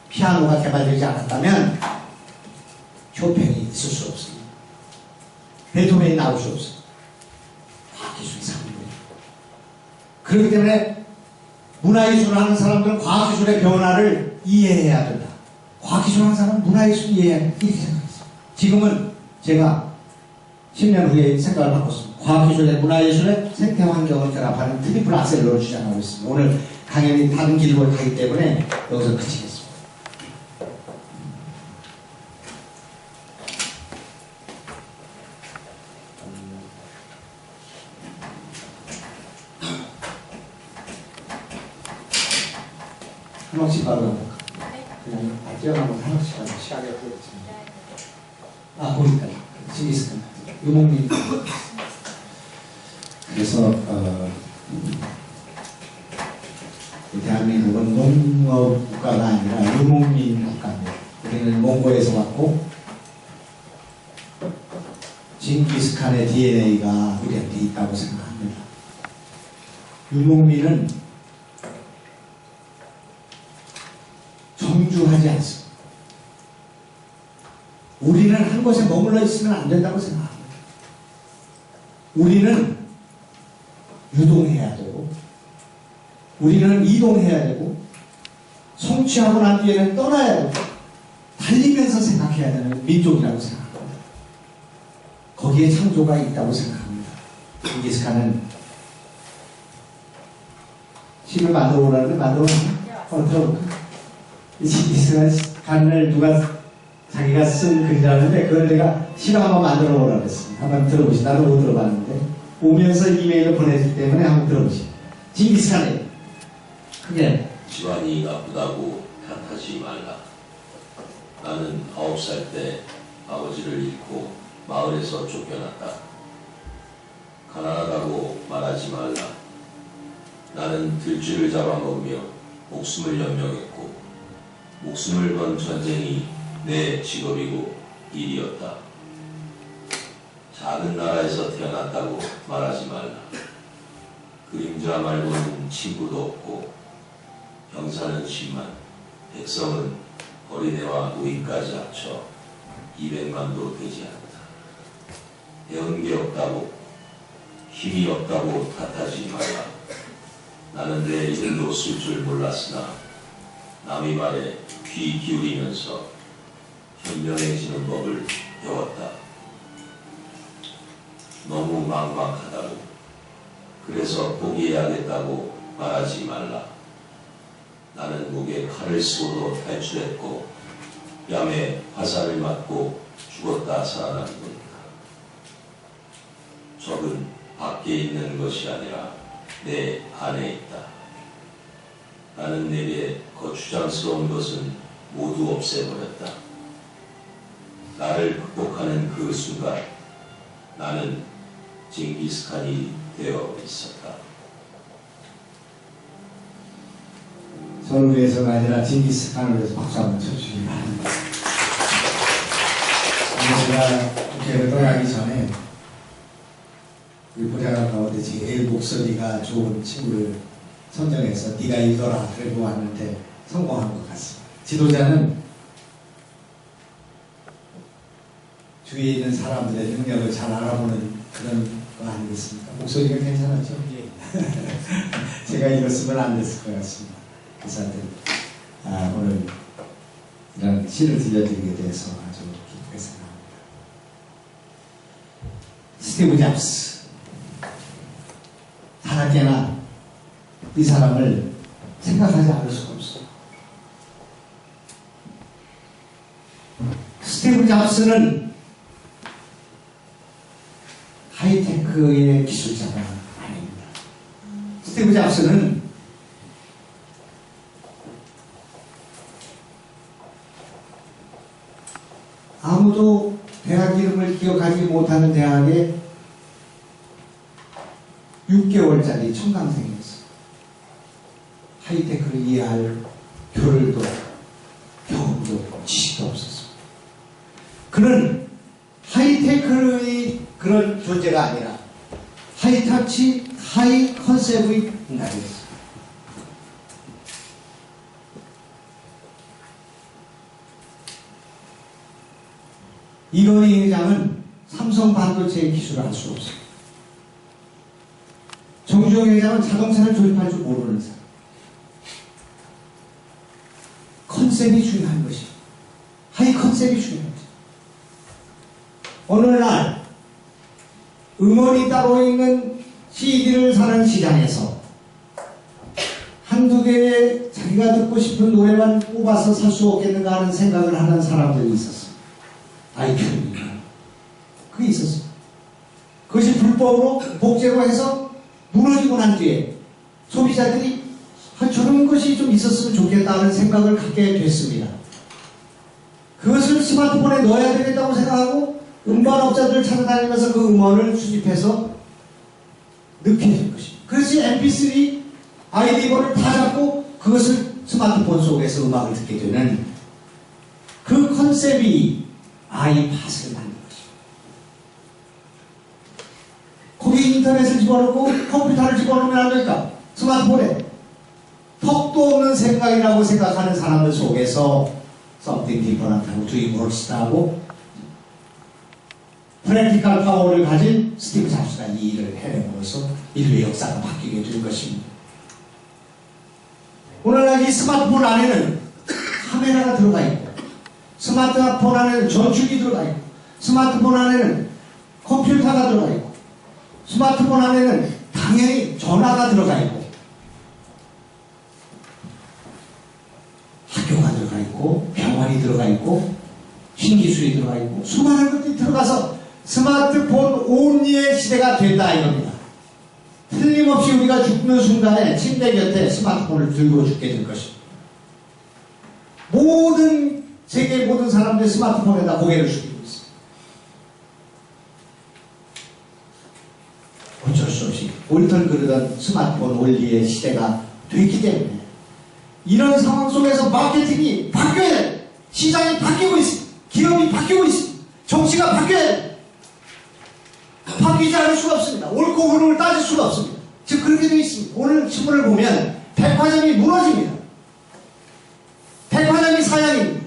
피아노가 개발되지 않았다면 쇼팽이 있을 수 없습니다. 베토벤이 나올 수 없습니다. 과학기술이 상입니다. 그렇기 때문에 문화예술을 하는 사람들은 과학기술의 변화를 이해해야 된다. 과학기술을 하는 사람은 문화예술을 이해해야 된다. 이렇게 생각했습니다. 지금은 제가 10년 후에 생각을 바꿨습니다. 과학기술의 문화예술의 생태환경을 결합하는 트리플 아셀로를 주장하고 있습니다. 오늘 강연이 다른 길로 가기 때문에 여기서 그치겠습니다. 한옥씩 바로 그냥 뛰어나면 한옥씩 바로 시작해 보겠습니다. 보니까 지금 있을 겁니다. 유목민. 그래서 대한민국은 농업 국가가 아니라 유목민 국가입니다. 우리는 몽고에서 왔고 징기스칸의 DNA가 우리한테 있다고 생각합니다. 유목민은 정주하지 않습니다. 우리는 한 곳에 머물러 있으면 안 된다고 생각합니다. 우리는 유동해야 되고, 우리는 이동해야 되고, 성취하고 난 뒤에는 떠나야 되고, 달리면서 생각해야 되는 민족이라고 생각합니다. 거기에 창조가 있다고 생각합니다. 징기스칸은 시를 만들어 오라는데 만들어 들어볼까? 징기스칸을 누가 자기가 쓴 글이라는데 그걸 내가 시를 한번 만들어 오라고 했습니다. 한번 들어보시죠. 나도 못 들어봤는데 오면서 이메일을 보내주기 때문에 한번 들어보시죠. 징기스칸의 크게 집안이 나쁘다고 탓하지 말라. 나는 9살 때 아버지를 잃고 마을에서 쫓겨났다. 가난하다고 말하지 말라. 나는 들쥐를 잡아먹으며 목숨을 연명했고 목숨을 건 전쟁이 내 직업이고 일이었다. 작은 나라에서 태어났다고 말하지 말라. 그림자 말고는 친구도 없고 병사는 10만, 백성은 어린애와 노인까지 합쳐 200만도 되지 않다. 배운 게 없다고, 힘이 없다고 탓하지 말라. 나는 내 이름도 쓸 줄 몰랐으나 남의 말에 귀 기울이면서 현명해지는 법을 배웠다. 너무 막막하다고, 그래서 포기해야겠다고 말하지 말라. 나는 목에 칼을 쓰고도 탈출했고 뺨에 화살을 맞고 죽었다 살아난 것이다. 적은 밖에 있는 것이 아니라 내 안에 있다. 나는 내게 거추장스러운 것은 모두 없애버렸다. 나를 극복하는 그 순간 나는 징기스칸이 되어 있었다. 저를 위해서가 아니라 징기스칸을 위해서 박수 한번 쳐주시기 바랍니다. 제가 국회를 떠나기 전에 우리 보좌관 가운데 제일 목소리가 좋은 친구를 선정해서 네가 읽어라 그러고 왔는데 성공한 것 같습니다. 지도자는 주위에 있는 사람들의 능력을 잘 알아보는 그런 거 아니겠습니까? 목소리가 괜찮았죠? 예. 제가 읽었으면 안 됐을 것 같습니다. 그래서 오늘 이런 시를 들려드리게 돼서 아주 기쁘게 생각합니다. 스티브 잡스, 타락해나 이 사람을 생각하지 않을 수가 없어요. 스티브 잡스는 하이테크의 기술자가 아닙니다. 스티브 잡스는 아무도 대학 이름을 기억하지 못하는 대학에 6개월짜리 청강생이었어요. 하이테크를 이해할 교를도 경험도 지식도 없었어요. 그는 하이테크의 그런 존재가 아니라 하이터치, 하이 컨셉의 인간이었어요. 이건희 회장은 삼성 반도체의 기술을 할 수 없어요. 정주영 회장은 자동차를 조립할 줄 모르는 사람. 컨셉이 중요한 것이, 하이 컨셉이 중요한 것이. 어느 날 음원이 따로 있는 CD를 사는 시장에서 한두 개의 자기가 듣고 싶은 노래만 뽑아서 살 수 없겠는가 하는 생각을 하는 사람들이 있었어요. 아이튠이 그게 있었어요. 그것이 불법으로 복제로 해서 무너지고 난 뒤에 소비자들이 저런 것이 좀 있었으면 좋겠다는 생각을 갖게 됐습니다. 그것을 스마트폰에 넣어야 되겠다고 생각하고 음반업자들을 찾아다니면서 그 음원을 수집해서 넣게 된 것입니다. 그래서 MP3 아이디번을 다 잡고 그것을 스마트폰 속에서 음악을 듣게 되는 그 컨셉이 아이팟을 만든 것입니다. 거기 인터넷을 집어넣고 컴퓨터를 집어넣으면 안 될까? 스마트폰에 턱도 없는 생각이라고 생각하는 사람들 속에서 something different 하고 doing worse 하고 프랙티컬 파워를 가진 스티브 잡스가 이 일을 해냄으로써 인류의 역사가 바뀌게 될 것입니다. 오늘날 이 스마트폰 안에는 카메라가 들어가 있고, 스마트폰 안에는 전축이 들어가 있고, 스마트폰 안에는 컴퓨터가 들어가 있고, 스마트폰 안에는 당연히 전화가 들어가 있고, 학교가 들어가 있고, 병원이 들어가 있고, 신기술이 들어가 있고, 수많은 것들이 들어가서 스마트폰 온리의 시대가 된다 이겁니다. 틀림없이 우리가 죽는 순간에 침대 곁에 스마트폰을 들고 죽게 될 것입니다. 모든 세계 모든 사람들이 스마트폰에다 고개를 숙이고 있습니다. 어쩔 수 없이 옳든 그르던 스마트폰 원리의 시대가 됐기 때문에 이런 상황 속에서 마케팅이 바뀌어야 돼. 시장이 바뀌고 있습니다. 기업이 바뀌고 있습니다. 정치가 바뀌어야 돼. 바뀌지 않을 수가 없습니다. 옳고 그름을 따질 수가 없습니다. 즉 그렇게 되어 있습니다. 오늘 신문을 보면 백화점이 무너집니다. 백화점이 사양입니다.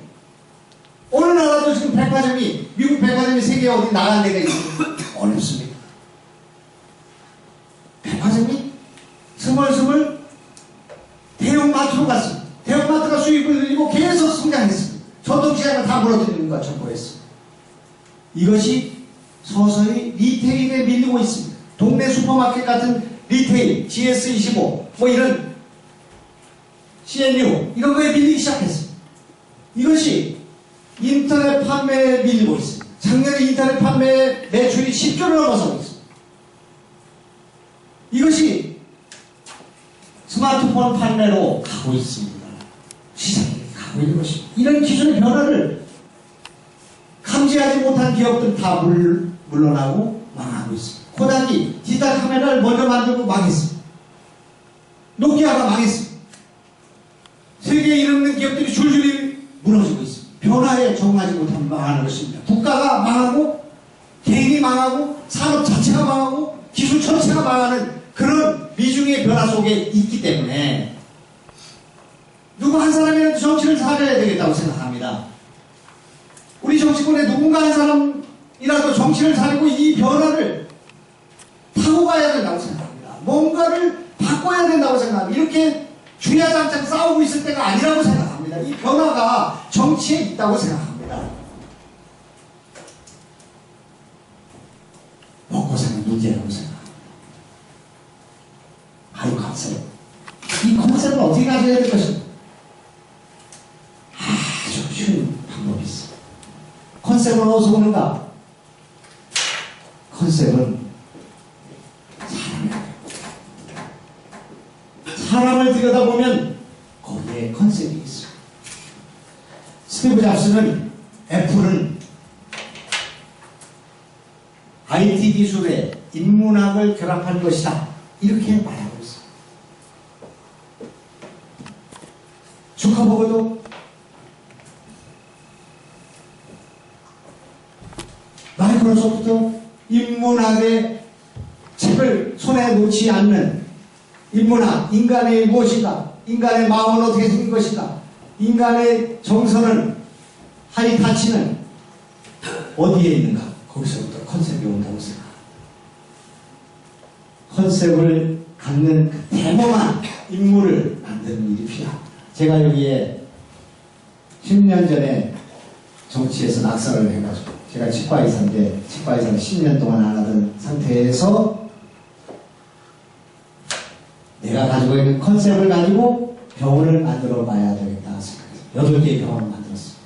어느 나라도 지금 백화점이, 미국 백화점이 세계에 어디 나간 데가 있습니까? 어렵습니다. 백화점이 스멀스멀 대형마트로 갔습니다. 대형마트가 수입을 늘리고 계속 성장했습니다. 전통시장을 다 무너뜨리는 것처럼 보였습니다. 이것이 서서히 리테일에 밀리고 있습니다. 동네 슈퍼마켓 같은 리테일, GS25, 뭐 이런 CNU, 이런 거에 밀리기 시작했습니다. 이것이 인터넷 판매에 밀리고 있습니다. 작년에 인터넷 판매 매출이 10조를 넘어서고 있습니다. 이것이 스마트폰 판매로 가고 있습니다. 시장이 가고 있는 것입니다. 이런 기술의 변화를 감지하지 못한 기업들 다 물러나고 망하고 있습니다. 코닥이 디지털 카메라를 먼저 만들고 망했습니다. 노키아가 망했습니다. 세계에 이르는 기업들이 줄줄이 무너지고 있습니다. 변화에 적응하지 못하면 망하는 것입니다. 국가가 망하고 개인이 망하고 산업 자체가 망하고 기술 전체가 망하는 그런 미중의 변화 속에 있기 때문에 누구 한 사람이라도 정치를 살려야 되겠다고 생각합니다. 우리 정치권에 누군가 한 사람이라도 정치를 살리고 이 변화를 타고 가야 된다고 생각합니다. 뭔가를 바꿔야 된다고 생각합니다. 이렇게 주야장창 싸우고 있을 때가 아니라고 생각합니다. 이 변화가 정치에 있다고 생각합니다. 먹고 사는 문제라고 생각합니다. 이 컨셉. 이 컨셉을 어떻게 가져야 될 것인가? 아주 쉬운 방법이 있습니다. 컨셉은 어디서 오는가? 컨셉은 사람을 들여다보면 거기에 컨셉이 있습니다. 스티브 잡스는 애플은 IT 기술에 인문학을 결합한 것이다. 이렇게 말하고 있습니다. 주커버그도 마이크로소프트 인문학의 책을 손에 놓지 않는 인문학, 인간의 무엇인가, 인간의 마음은 어떻게 생긴 것인가, 인간의 정서는 하이타치는 어디에 있는가, 거기서부터 컨셉이 온다고 생각합니다. 컨셉을 갖는 그 대범한 인물을 만드는 일이 필요합니다. 제가 여기에 10년 전에 정치에서 낙선을 해가지고 제가 치과의사인데 치과의사를 10년 동안 안 하던 상태에서 내가 가지고 있는 컨셉을 가지고 병원을 만들어 봐야 되겠다 생각해서 8개의 병원을 만들었습니다.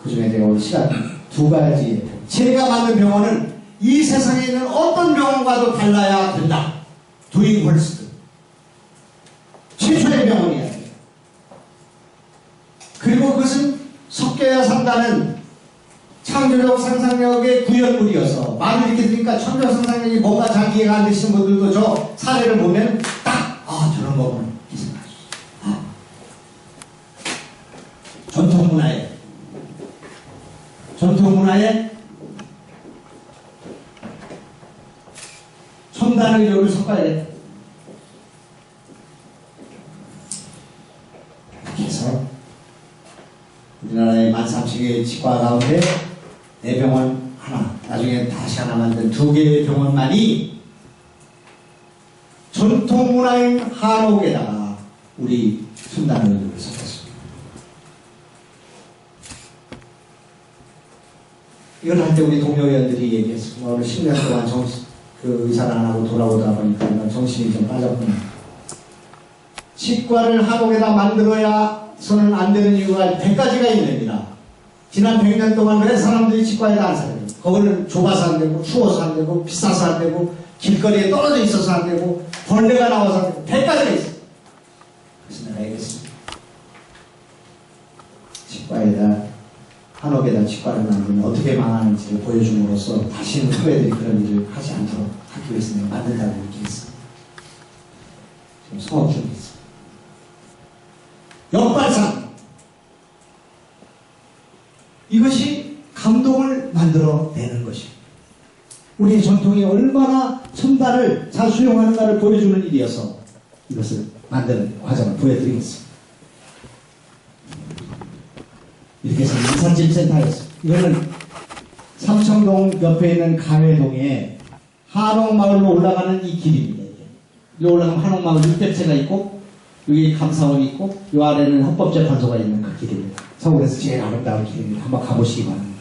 그 중에 제가 오늘 시간 2가지의 병원. 제가 만든 병원은 이 세상에 있는 어떤 병원과도 달라야 된다. 도잉 헐스트. 최초의 병원이야. 그리고 그것은 섞여야 산다는 창조력 상상력의 구현물이어서 말을 이렇게 들으니까 창조력 상상력이 뭔가 잘 이해가 안 되시는 분들도 저 사례를 보면 딱 저런 거구나 이 생각하시죠. 전통문화에 첨단 의료를 섞어야겠다. 이렇게 해서 우리나라의 13,000개의 치과 가운데 내 병원 하나 나중에 다시 하나 만든 2개의 병원만이 전통 문화인 한옥에다가 우리 순단의료를 섞었습니다. 이걸 할 때 우리 동료 의원들이 얘기했습니다. 오늘 10년 동안 그 의사를 안 하고 돌아오다 보니까 정신이 좀 빠졌구나. 치과를 한옥에다 만들어야서는 안 되는 이유가 100가지가 있습니다. 지난 100년 동안 왜 사람들이 치과에다 안 살아요? 거기는 좁아서 안 되고, 추워서 안 되고, 비싸서 안 되고, 길거리에 떨어져 있어서 안 되고, 벌레가 나와서 안 되고, 100가지가 있어요. 그래서 내가 얘기했습니다. 치과에다, 한옥에다 치과를 만들면 어떻게 망하는지를 보여줌으로써 다시는 후배들이 그런 일을 하지 않도록 하기 위해서 내가 만든다고 얘기했습니다. 지금 성업 중에 있습니다. 역발상! 이것이 감동을 만들어내는 것입니다. 우리의 전통이 얼마나 첨단을 잘 수용하는가를 보여주는 일이어서 이것을 만드는 과정을 보여드리겠습니다. 이렇게 해서 인사집센터였습니다. 이거는 삼청동 옆에 있는 가회동에 한옥마을로 올라가는 이 길입니다. 여기 올라가면 한옥마을 6대체가 있고 여기 감사원이 있고 이 아래는 헌법재판소가 있는 그 길입니다. 서울에서 제일 아름다운 길입니다. 한번 가보시기 바랍니다.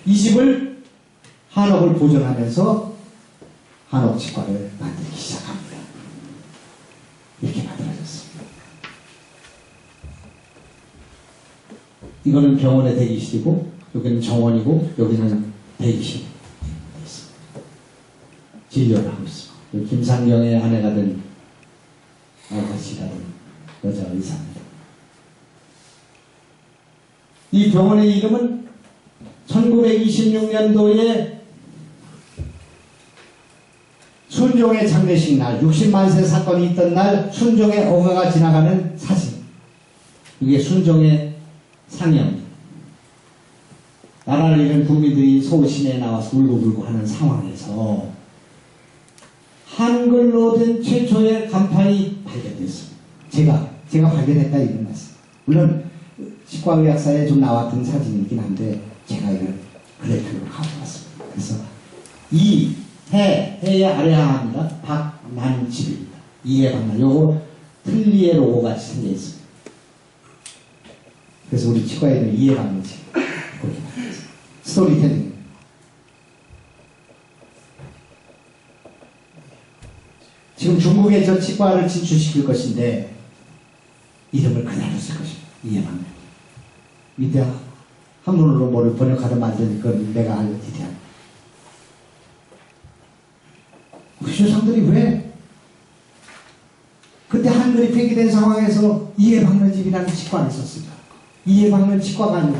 이 집을 한옥을 보존하면서 한옥치과를 만들기 시작합니다. 이렇게 만들어졌습니다. 이거는 병원의 대기실이고 여기는 정원이고 여기는 대기실이 있습니다. 진료를 하고 있습니다. 김상경의 아내가 된 아가씨라는 여자 의사입니다. 이 병원의 이름은 1926년도에 순종의 장례식 날 60만세 사건이 있던 날 순종의 어가가 지나가는 사진, 이게 순종의 상영, 나라를 잃은 국민들이 서울 시내에 나와서 울고불고 하는 상황에서 한글로 된 최초의 간판이 발견됐습니다. 제가 발견했다 이런 말씀. 물론 치과의학사에 좀 나왔던 사진이긴 한데 제가 이걸 그래픽으로 가져왔습니다. 그래서 해의 아래 항합니다. 박난집입니다. 이해 박난. 요거 틀니의 로고 같이 생겨 있습니다. 그래서 우리 치과에는 이해 박난집 그렇게 말했습니다. 스토리텔링. 지금 중국에 저 치과를 진출시킬 것인데 이름을 그대로 쓸 것입니다. 이해 박난. 밑에 한문으로 뭐를 번역하다 만드는 건 내가 알려드려야 합니다. 우리 조상들이 왜 그때 한글이 폐기된 상황에서 이해 박는 집이라는 치과를 썼을까? 이해 박는 치과가 아니라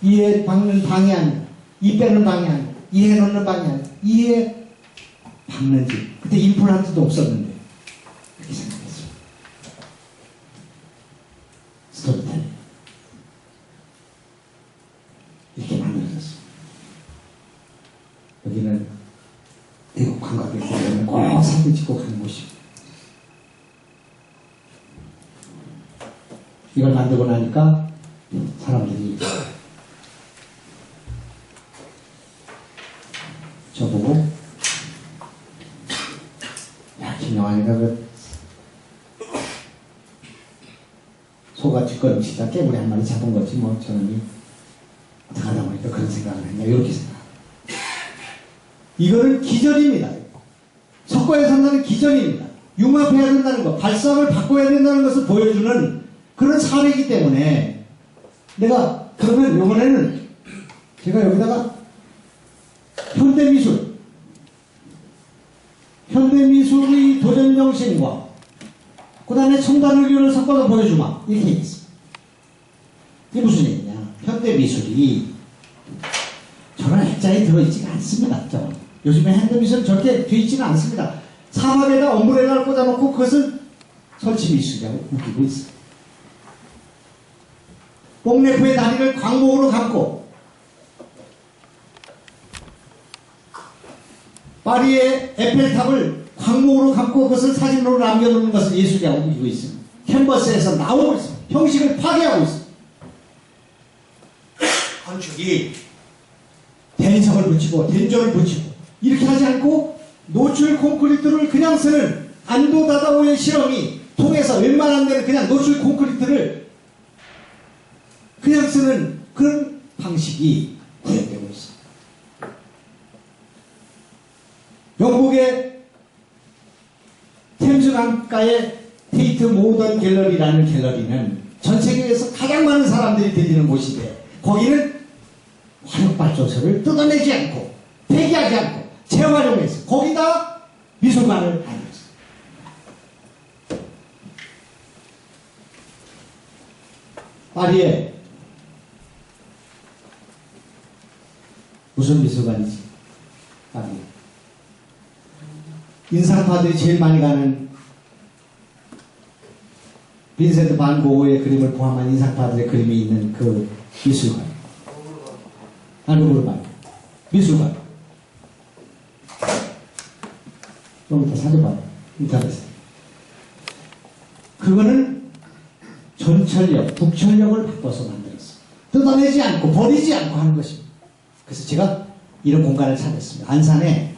이해 박는 방이 아니라 이 빼는 방이 아니라 이해 넣는 방이 아니라 이해 박는 집. 그때 임플란트도 없었는데 그렇게 생각했어요. 스토리텔링. 이렇게 만들어졌어요. 여기는 외국 관광객들은 꼭 사진 찍고 가는 곳입니다. 이걸 만들고 나니까 사람들이 저보고 야 김영환이가 그 소가 뒷걸음치다 깨물이 한 마리 잡은 거지 뭐 저놈이 어떻게 하다 보니까 그런 생각을 했냐 이렇게 생각합니다. 이거는 기전입니다. 석고에 산다는 기전입니다. 융합해야 된다는 것, 발상을 바꿔야 된다는 것을 보여주는 그런 사례이기 때문에 내가 그러면 이번에는 제가 여기다가 현대미술의 도전정신과 그 다음에 첨단의료를 섞어서 보여주마 이렇게 얘기했습니다. 이게 무슨 얘기냐. 현대미술이 저런 액자에 들어있지가 않습니다. 요즘에 현대미술은 절대 되어있지는 않습니다. 사막에다 엄브레라를 꽂아놓고 그것을 설치미술이라고 웃기고 있어요. 뽕레프의 다리를 광목으로 감고 파리의 에펠탑을 광목으로 감고 그것을 사진으로 남겨놓는 것을 예술이라고 웃기고 있습니다. 캔버스에서 나오고 있습니다. 형식을 파괴하고 있습니다. 건축이 대리석을 붙이고 된조를 붙이고 이렇게 하지 않고 노출 콘크리트를 그냥 쓰는 안도 다다오의 실험이 통해서 웬만한 데는 그냥 노출 콘크리트를 그냥 쓰는 그런 방식이 구현되고 있습니다. 영국의 템즈 강가의 테이트 모던 갤러리라는 갤러리는 전 세계에서 가장 많은 사람들이 들리는 곳인데 거기는 화력발전소를 뜯어내지 않고 폐기하지 않고 재활용해서 거기다 미술관을 만들었어요. 파리에 무슨 미술관이지? 파리. 인상파들이 제일 많이 가는 빈센트 반 고흐의 그림을 포함한 인상파들의 그림이 있는 그 미술관. 루브르관. 미술관. 좀 이따 찾아봐요. 인터넷에. 그거는 전철역, 북철역을 바꿔서 만들었어요. 뜯어내지 않고 버리지 않고 하는 것입니다. 그래서 제가 이런 공간을 찾았습니다. 안산에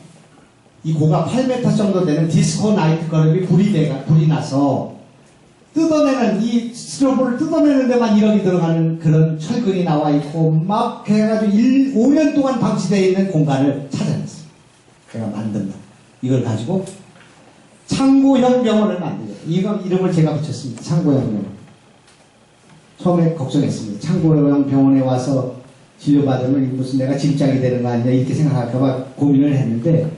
이 고가 8m 정도 되는 디스코 나이트 클럽이 불이 나서 뜯어내는 이 스티로폼을 뜯어내는 데만 1억이 들어가는 그런 철근이 나와 있고 막 해가지고 5년 동안 방치되어 있는 공간을 찾아냈어요. 제가 만든다. 이걸 가지고 창고형 병원을 만들어요. 이거 이름을 제가 붙였습니다. 창고형 병원. 처음에 걱정했습니다. 창고형 병원에 와서 진료받으면 무슨 내가 짐짝이 되는 거 아니냐 이렇게 생각할까봐 고민을 했는데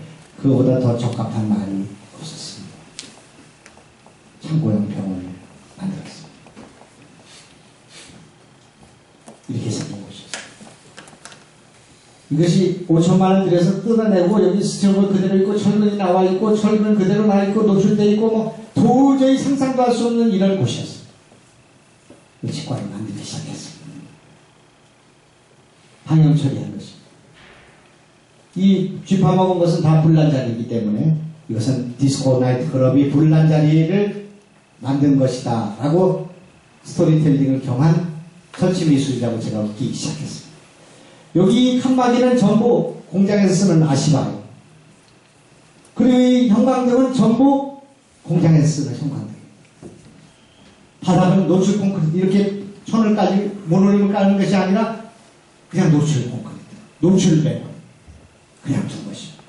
그거보다 더 적합한 말이 없었습니다. 창고형 병원을 만들었습니다. 이렇게 생긴 곳이었어요. 이것이 5천만 원 들여서 뜯어내고 여기 스티로폼 그대로 있고 철근이 나와 있고 철근 그대로 나와 있고 노출되어 있고 뭐 도저히 상상도 할 수 없는 이런 곳이었어요. 그 치과를 만들기 시작했습니다. 방영 처리한 것입니다. 이 쥐파먹은 것은 다 불난 자리이기 때문에 이것은 디스코 나이트 클럽이 불난 자리를 만든 것이다 라고 스토리텔링을 경한 설치미술이라고 제가 웃기 시작했습니다. 여기 칸막이는 전부 공장에서 쓰는 아시바예요. 그리고 이 형광등은 전부 공장에서 쓰는 형광등입니다. 바닥은 노출 콘크리트 이렇게 천을 까지 모노림을 까는 것이 아니라 그냥 노출 콘크리트, 노출 배관 그냥 둔 것입니다.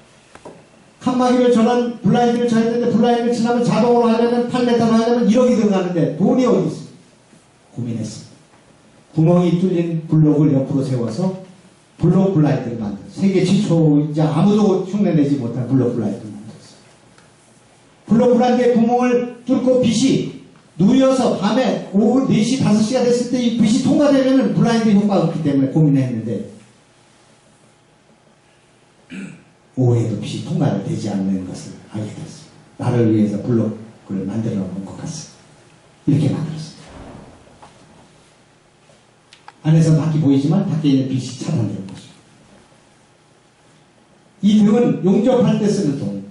칸막이를 전원 블라인드를 쳐야 되는데 블라인드를 지나면 자동으로 하려면 8m로 하려면 1억이 들어가는데 돈이 어디 있습니까? 고민했습니다. 구멍이 뚫린 블록을 옆으로 세워서 블록 블라인드를 만들었어요. 세계 최초이자 아무도 흉내내지 못한 블록 블라인드를 만들었어요. 블록 블라인드에 구멍을 뚫고 빛이 누여서 밤에 오후 4시, 5시가 됐을 때 이 빛이 통과되면 블라인드 효과가 없기 때문에 고민했는데 오후에도 빛이 통과가 되지 않는 것을 알게 됐습니다. 나를 위해서 블록을 만들어 놓은 것 같습니다. 이렇게 만들었습니다. 안에서 밖이 보이지만 밖에 있는 빛이 차단되는 것입니다. 이 등은 용접할 때 쓰는 등.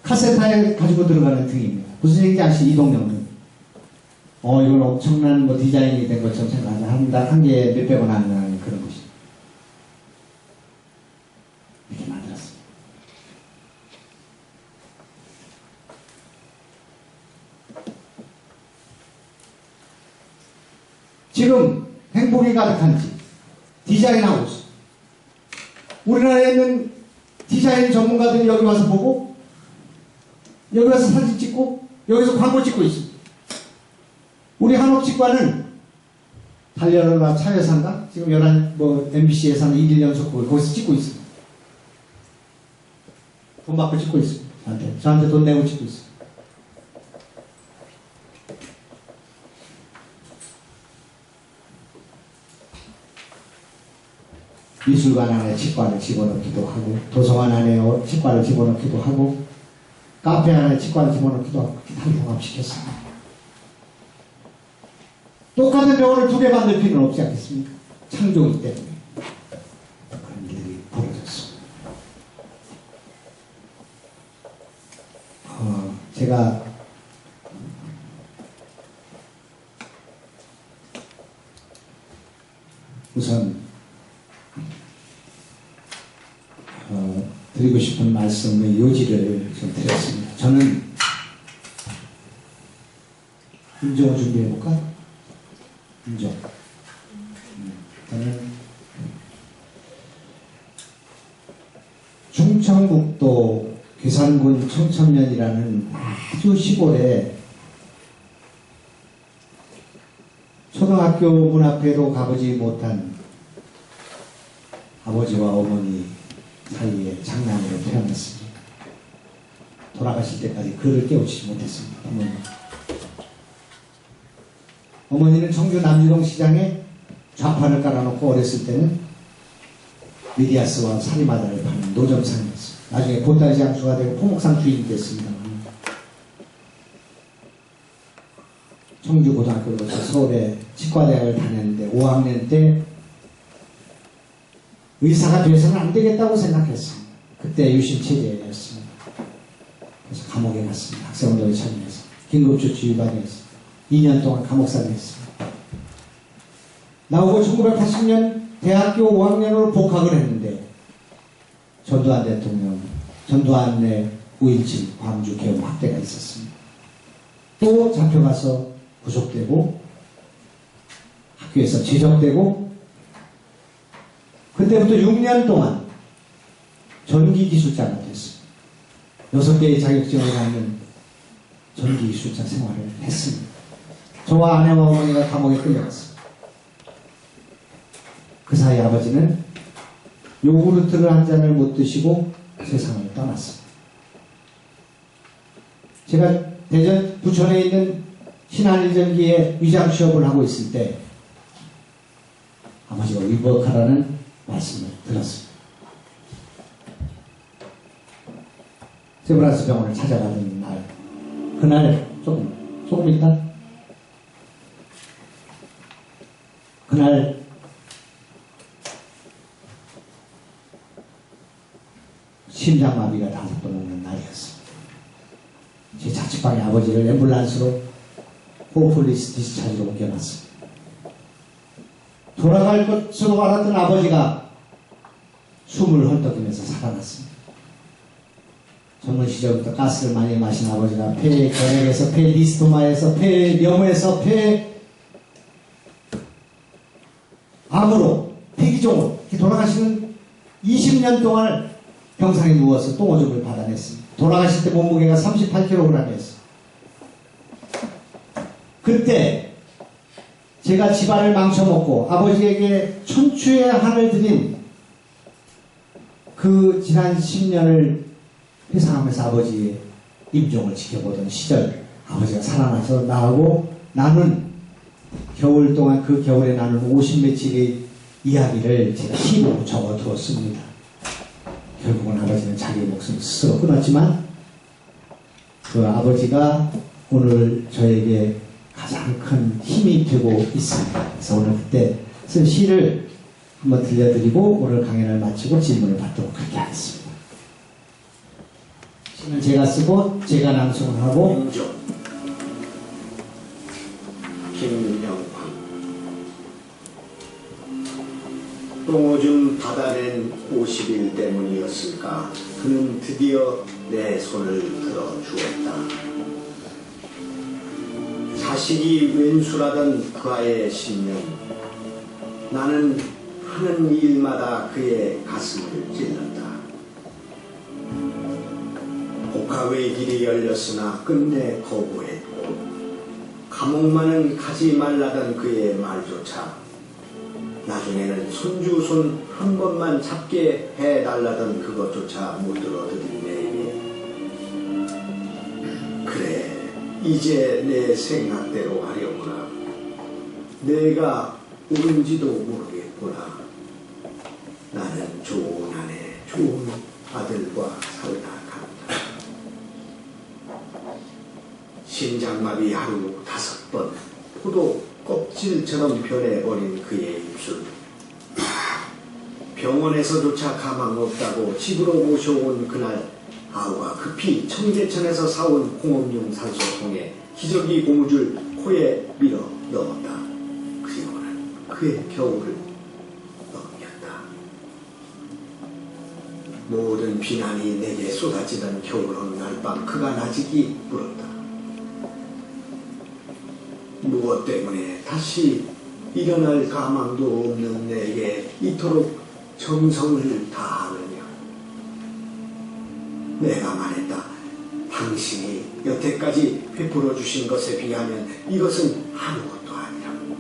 카세타에 가지고 들어가는 등입니다. 무슨 얘기인지 아시죠? 이동용 등. 이건 엄청난 디자인이 된 것처럼 생각하는데 한 개에 몇백 원 안 나가는 그런 것입니다. 이렇게 만들었습니다. 지금 행복이 가득한 집, 디자인 하우스. 우리나라에 있는 디자인 전문가들이 여기 와서 보고, 여기 와서 사진 찍고, 여기서 광고 찍고 있습니다. 우리 한옥치과는 달려라 차여산가? 지금 MBC에서는 1일 연속극을 거기서 찍고 있습니다. 돈 받고 찍고 있습니다. 저한테 돈 내고 찍고 있습니다. 미술관 안에 치과를 집어넣기도 하고 도서관 안에 치과를 집어넣기도 하고 카페 안에 치과를 집어넣기도 하고 그렇게 다 통합시켰습니다. 똑같은 병원을 2개 만들 필요는 없지 않겠습니까? 창조이기 때문에 그런 일들이 벌어졌습니다. 제가 우선 말씀의 요지를 좀 드렸습니다. 저는 인정을 준비해볼까? 인정. 저는 충청북도 괴산군 청천면이라는 아주 시골에 초등학교 문 앞에도 가보지 못한 아버지와 어머니 사이에 장남으로 태어났습니다. 돌아가실 때까지 그를 깨우치지 못했습니다. 어머니는 청주 남유동 시장에 좌판을 깔아놓고 어렸을 때는 미디아스와 사리마다를 파는 노점상이었습니다. 나중에 보따리 장수가 되고 포목상 주인이 됐습니다. 청주고등학교로부터 서울에 치과대학을 다녔는데 5학년 때 의사가 돼서는 안 되겠다고 생각했습니다. 그때 유신체제였습니다. 그래서 감옥에 갔습니다. 학생운동에 참여해서 긴급조치 위반이었습니다. 2년 동안 감옥살이했습니다. 나오고 1980년 대학교 5학년으로 복학을 했는데 전두환 대통령, 전두환의 5.17 광주 계엄 학대가 있었습니다. 또 잡혀가서 구속되고 학교에서 제적되고 그때부터 6년 동안 전기기술자가 됐습니다. 6개의 자격증을 갖는 전기기술자 생활을 했습니다. 저와 아내와 어머니가 감옥에 끌려갔습니다. 그 사이 아버지는 요구르트를 한 잔을 못 드시고 세상을 떠났습니다. 제가 대전 부천에 있는 신한일전기에 위장 취업을 하고 있을 때 아버지가 위복하라는 말씀을 들었습니다. 세브란스 병원을 찾아가는 날, 그날 조금 있다. 그날 심장마비가 5번 오는 날이었습니다. 제 자취방에 아버지를 앰뷸런스로 호플리스 디스차지로 옮겨놨습니다. 돌아갈 것으로 알았던 아버지가 숨을 헐떡이면서 살아났습니다. 젊은 시절부터 가스를 많이 마신 아버지가 폐 결핵에서 폐 리스토마에서 폐 염에서 폐 암으로 폐기종으로 돌아가시는 20년 동안 병상에 누워서 똥오줌을 받아냈습니다. 돌아가실 때 몸무게가 38kg이었어요. 그때 제가 집안을 망쳐먹고 아버지에게 천추의 한을 드린 그 지난 10년을 회상하면서 아버지의 임종을 지켜보던 시절, 아버지가 살아나서 나하고 나눈 겨울 동안, 그 겨울에 나눈 50며칠의 이야기를 제가 시로 적어두었습니다. 결국은 아버지는 자기 목숨을 스스로 끊었지만 그 아버지가 오늘 저에게 가장 큰 힘이 되고 있습니다. 그래서 오늘 그때 쓴 시를 한번 들려드리고 오늘 강연을 마치고 질문을 받도록 그렇게 하겠습니다. 시는 제가 쓰고 제가 낭송을 하고 공정 김영광 똥오줌 받아낸 50일 때문이었을까 그는 드디어 내 손을 들어주었다. 자식이 왼수라던 그아의 신명 나는 하는 일마다 그의 가슴을 찔렀다. 복학의 길이 열렸으나 끝내 거부했고 감옥만은 가지 말라던 그의 말조차 나중에는 손주 손 한 번만 잡게 해달라던 그것조차 못 들어드린 내게 그래 이제 내 생각대로 하려구나. 내가 옳은지도 모르겠구나. 나는 좋은 아내 좋은 아들과 살다 간다. 심장마비 하루 5번 포도 껍질처럼 변해버린 그의 입술. 병원에서조차 가망 없다고 집으로 모셔온 그날 아우가 급히 청계천에서 사온 공업용 산소통에 기저귀 고무줄 코에 밀어 넣었다. 그리고는 그의 겨울을 넘겼다. 모든 비난이 내게 쏟아지던 겨울 어느 날 밤 그가 나직이 물었다. 무엇 때문에 다시 일어날 가망도 없는 내게 이토록 정성을 다하느냐. 내가 말했다. 당신이 여태까지 베풀어 주신 것에 비하면 이것은 아무것도 아니라고.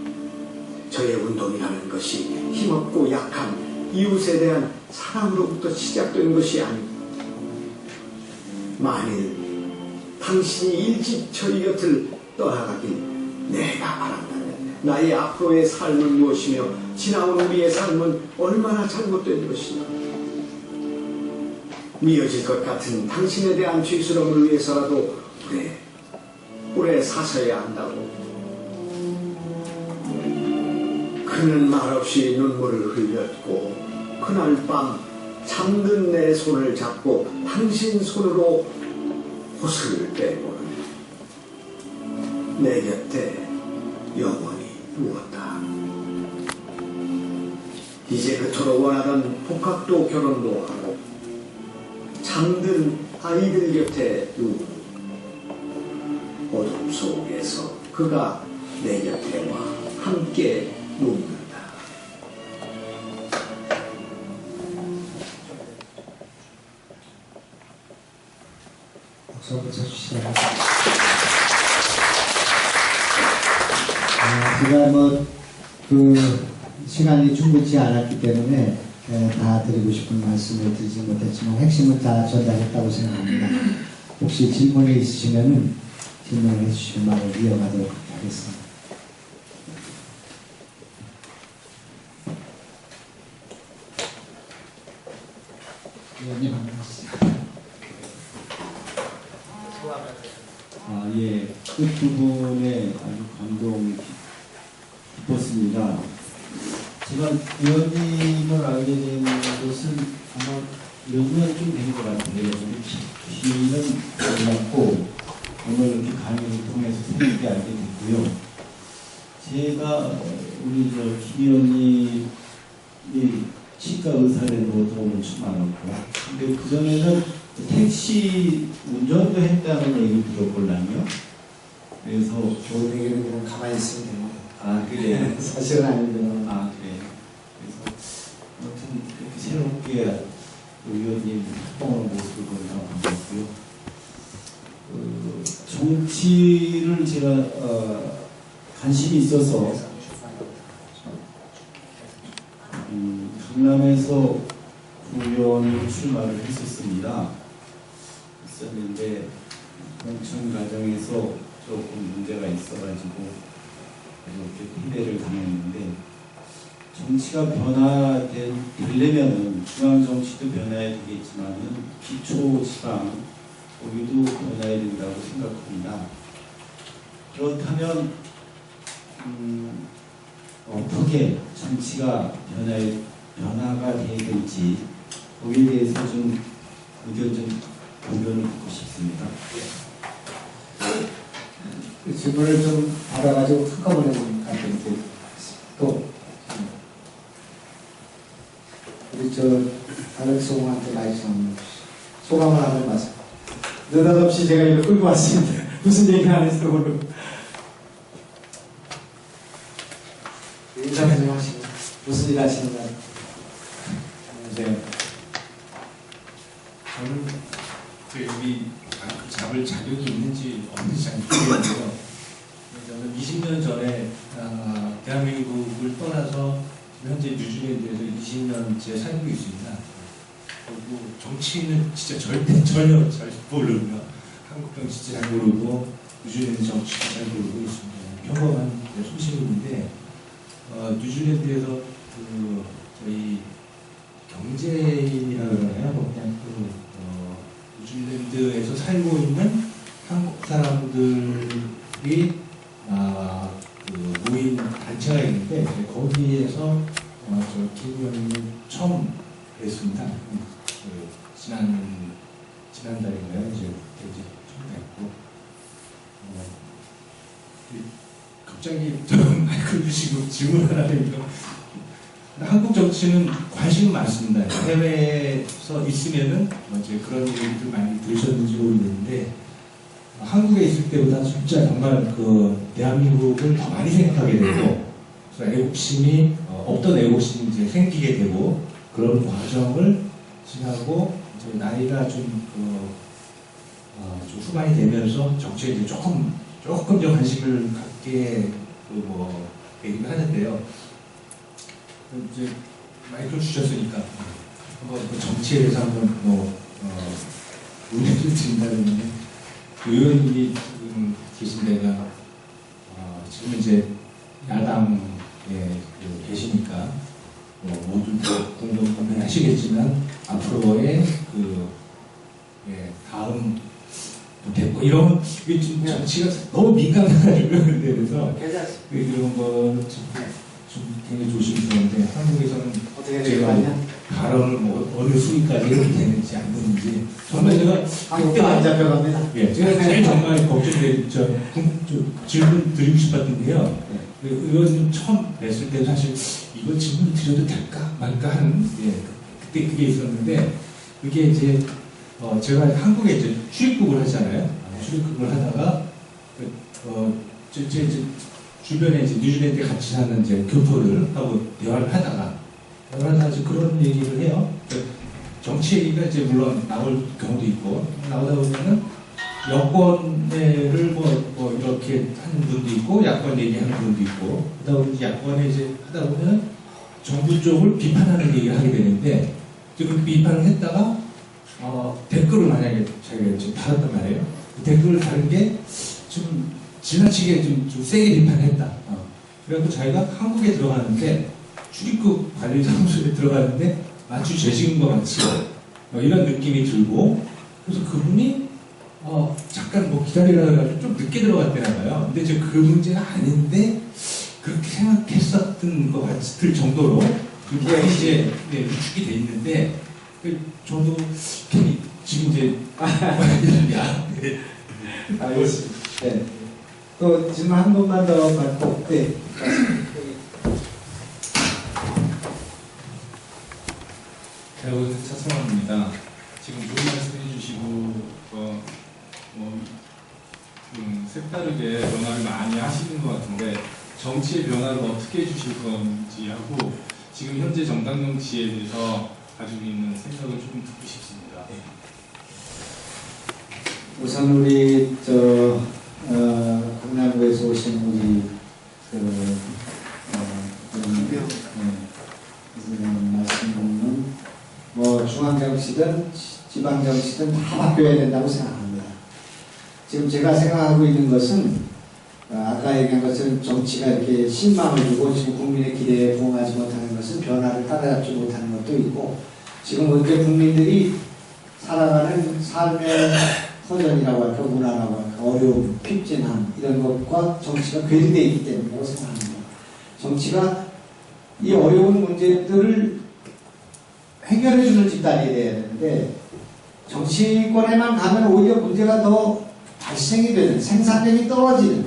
저의 운동이라는 것이 힘없고 약한 이웃에 대한 사랑으로부터 시작된 것이 아니고, 만일 당신이 일찍 저희 곁을 떠나가길 내가 바란다면 나의 앞으로의 삶은 무엇이며 지나온 우리의 삶은 얼마나 잘못된 것이냐. 미어질 것 같은 당신에 대한 죄스러움을 위해서라도 오래 사셔야 한다고. 그는 말없이 눈물을 흘렸고 그날 밤 잠든 내 손을 잡고 당신 손으로 옷을 빼고는 내 곁에 영원히 누웠다. 이제 그토록 원하던 복학도 결혼도 하고 잠든 아이들 곁에 누우니 어둠 속에서 그가 내 곁에 와 함께 눕는다. 박수 한번 쳐주시죠. 제가 시간이 충분치 않았기 때문에 다 드리고 싶은 말씀을 드리지 못했지만 핵심은 다 전달했다고 생각합니다. 혹시 질문이 있으시면 질문을 해주시면 말을 이어가도록 하겠습니다. 의원님 예, 끝부분에 아주 감동 깊었습니다. 제가 의원님을 알게 된 것은 아마 몇 년 좀 된 것 같아요. 깊이는 몰랐고 오늘 이렇게 강의를 통해서 새롭게 알게 됐고요. 제가 우리 김 의원님이 치과 의사로 도움을 좀 알았고, 근데 그전에는 택시 운전도 했다는 얘기 들어보려면, 그래서 좋은 얘기는 그냥 가만히 있으면 됩니다. 아 그래요? 사실은 아니고요. 아 그래요. 그래서 아무튼 그렇게 새롭게 의원님 활동하는 모습을 보니까 반갑고요. 정치를 제가 관심이 있어서 강남에서 구의원으로 출마를 했었습니다. 있었는데 공천 과정에서 조금 문제가 있어가지고 이렇게 패배를 당했는데, 정치가 변화되려면은 중앙 정치도 변화해야 되겠지만은 기초 지방 거기도 변화해야 된다고 생각합니다. 그렇다면 어떻게 정치가 변화가 돼야 될지 거기에 대해서 좀 의견을 듣고 싶습니다. 질문을 좀 받아가지고 한꺼번에 좀 갈게요. 또 우리 알렉스 공한테 말씀 한번 소감을 한번 말씀. 느닷없이 제가 이걸 끌고 왔습니다. 무슨 얘기를 안 했을지 모르고. 인사 좀 하시고 무슨 일 하시는가? 네. 저는 여기 잡을 자격이 있는지 없는지 잘 모르겠는데요. 저는 20년 전에 대한민국을 떠나서 현재 뉴질랜드에서 20년째 살고 있습니다. 그리고 정치는 진짜 전혀 잘 모르고요. 한국 정치 잘 모르고 뉴질랜드 정치도 잘 모르고 있습니다. 평범한 소식인데 뉴질랜드에서 저희 경제인이라고 그러나요? 그냥 뉴질랜드에서 살고 있는 한국 사람들이 모인 단체가 있는데 거기에서 저 김 의원님을 처음 뵀습니다. 지난달인가요? 이제 처음 뵀고 갑자기 좀 마이크를 주시고 질문 하나 드리면 한국 정치는 관심은 많습니다. 해외에서 있으면은 이제 그런 얘기들 많이 들으셨는지 모르겠는데 한국에 있을 때보다 진짜 정말 그 대한민국을 더 많이 생각하게 되고 그래서 애국심이 없던 애국심이 이제 생기게 되고 그런 과정을 지나고 이제 나이가 좀 후반이 되면서 정치에 이제 조금 더 관심을 갖게 뭐 얘기를 하는데요. 이제 마이크를 주셨으니까 한번 그 정치에 대해서 한번 의견을 드린다면 의원님이 지금 계신 데가 지금 이제 야당에 계시니까 모두 다 공동구매하시겠지만 앞으로의 다음 됐고 이런 이게 좀 정치가 너무 민감해가지고 그래서 그런 거 좀 굉장히 조심스러운데 한국에서는 어떻게 제가 될까요? 발언을 어느 수위까지 해도 되는지 안 되는지 정말 제가 한국도 안 잡혀갑니다. 예, 제가 제일 정말 걱정된 질문 드리고 싶었는데요. 의원님 처음 뵀을 때 사실 이거 질문 드려도 될까 말까 하는 그때 그게 있었는데 그게 이제 제가 한국에 이제 출입국을 하잖아요. 출입국을 하다가 제 주변에 이제 뉴질랜드에 같이 사는 이제 교포를 하고 대화를 하다가 이제 그런 얘기를 해요. 정치 얘기가 이제 물론 나올 경우도 있고 나오다 보면은 여권을 뭐 이렇게 하는 분도 있고 야권 얘기하는 분도 있고 그러다 보면 야권에 이제 하다 보면 정부 쪽을 비판하는 얘기를 하게 되는데 지금 비판을 했다가 댓글을 만약에 자기가 지금 달았단 말이에요. 그 댓글을 다른 게 좀 지나치게 좀 세게 비판했다. 그래갖고 자기가 한국에 들어가는데 출입국 관리사무소에 들어가는데 마치 죄식인 것 같이 이런 느낌이 들고 그래서 그분이 잠깐 뭐 기다리라 해가지고 좀 늦게 들어갔대나 봐요. 근데 이제 그 문제가 아닌데 그렇게 생각했었던 것 같을 정도로 그게 이제 위축이 돼 있는데 저도 괜히 지금 이제 알겠습니다. 네. 또 질문 한 번만 더 받고 네. 배우 차승원입니다. 지금 좋은 말씀 해주시고 색다르게 변화를 많이 하시는 것 같은데 정치의 변화를 어떻게 해주실 건지 하고 지금 현재 정당 정치에 대해서 가지고 있는 생각을 좀 듣고 싶습니다. 우선 우리 강남구에서 오신 우리 말씀은 뭐 중앙정치든 지방정치든 다 바뀌어야 된다고 생각합니다. 지금 제가 생각하고 있는 것은 아까 얘기한 것처럼 정치가 이렇게 신망을 주고 지금 국민의 기대에 부응하지 못하는 것은 변화를 따라잡지 못하는 것도 있고 지금 현재 국민들이 살아가는 삶의 터전이라고 할까 문화라고 할까 어려움, 핍진함 이런 것과 정치가 괴리되어 있기 때문이라고 생각합니다. 정치가 이 어려운 문제들을 해결해주는 집단이 돼야 되는데 정치권에만 가면 오히려 문제가 더 발생이 되는 생산력이 떨어지는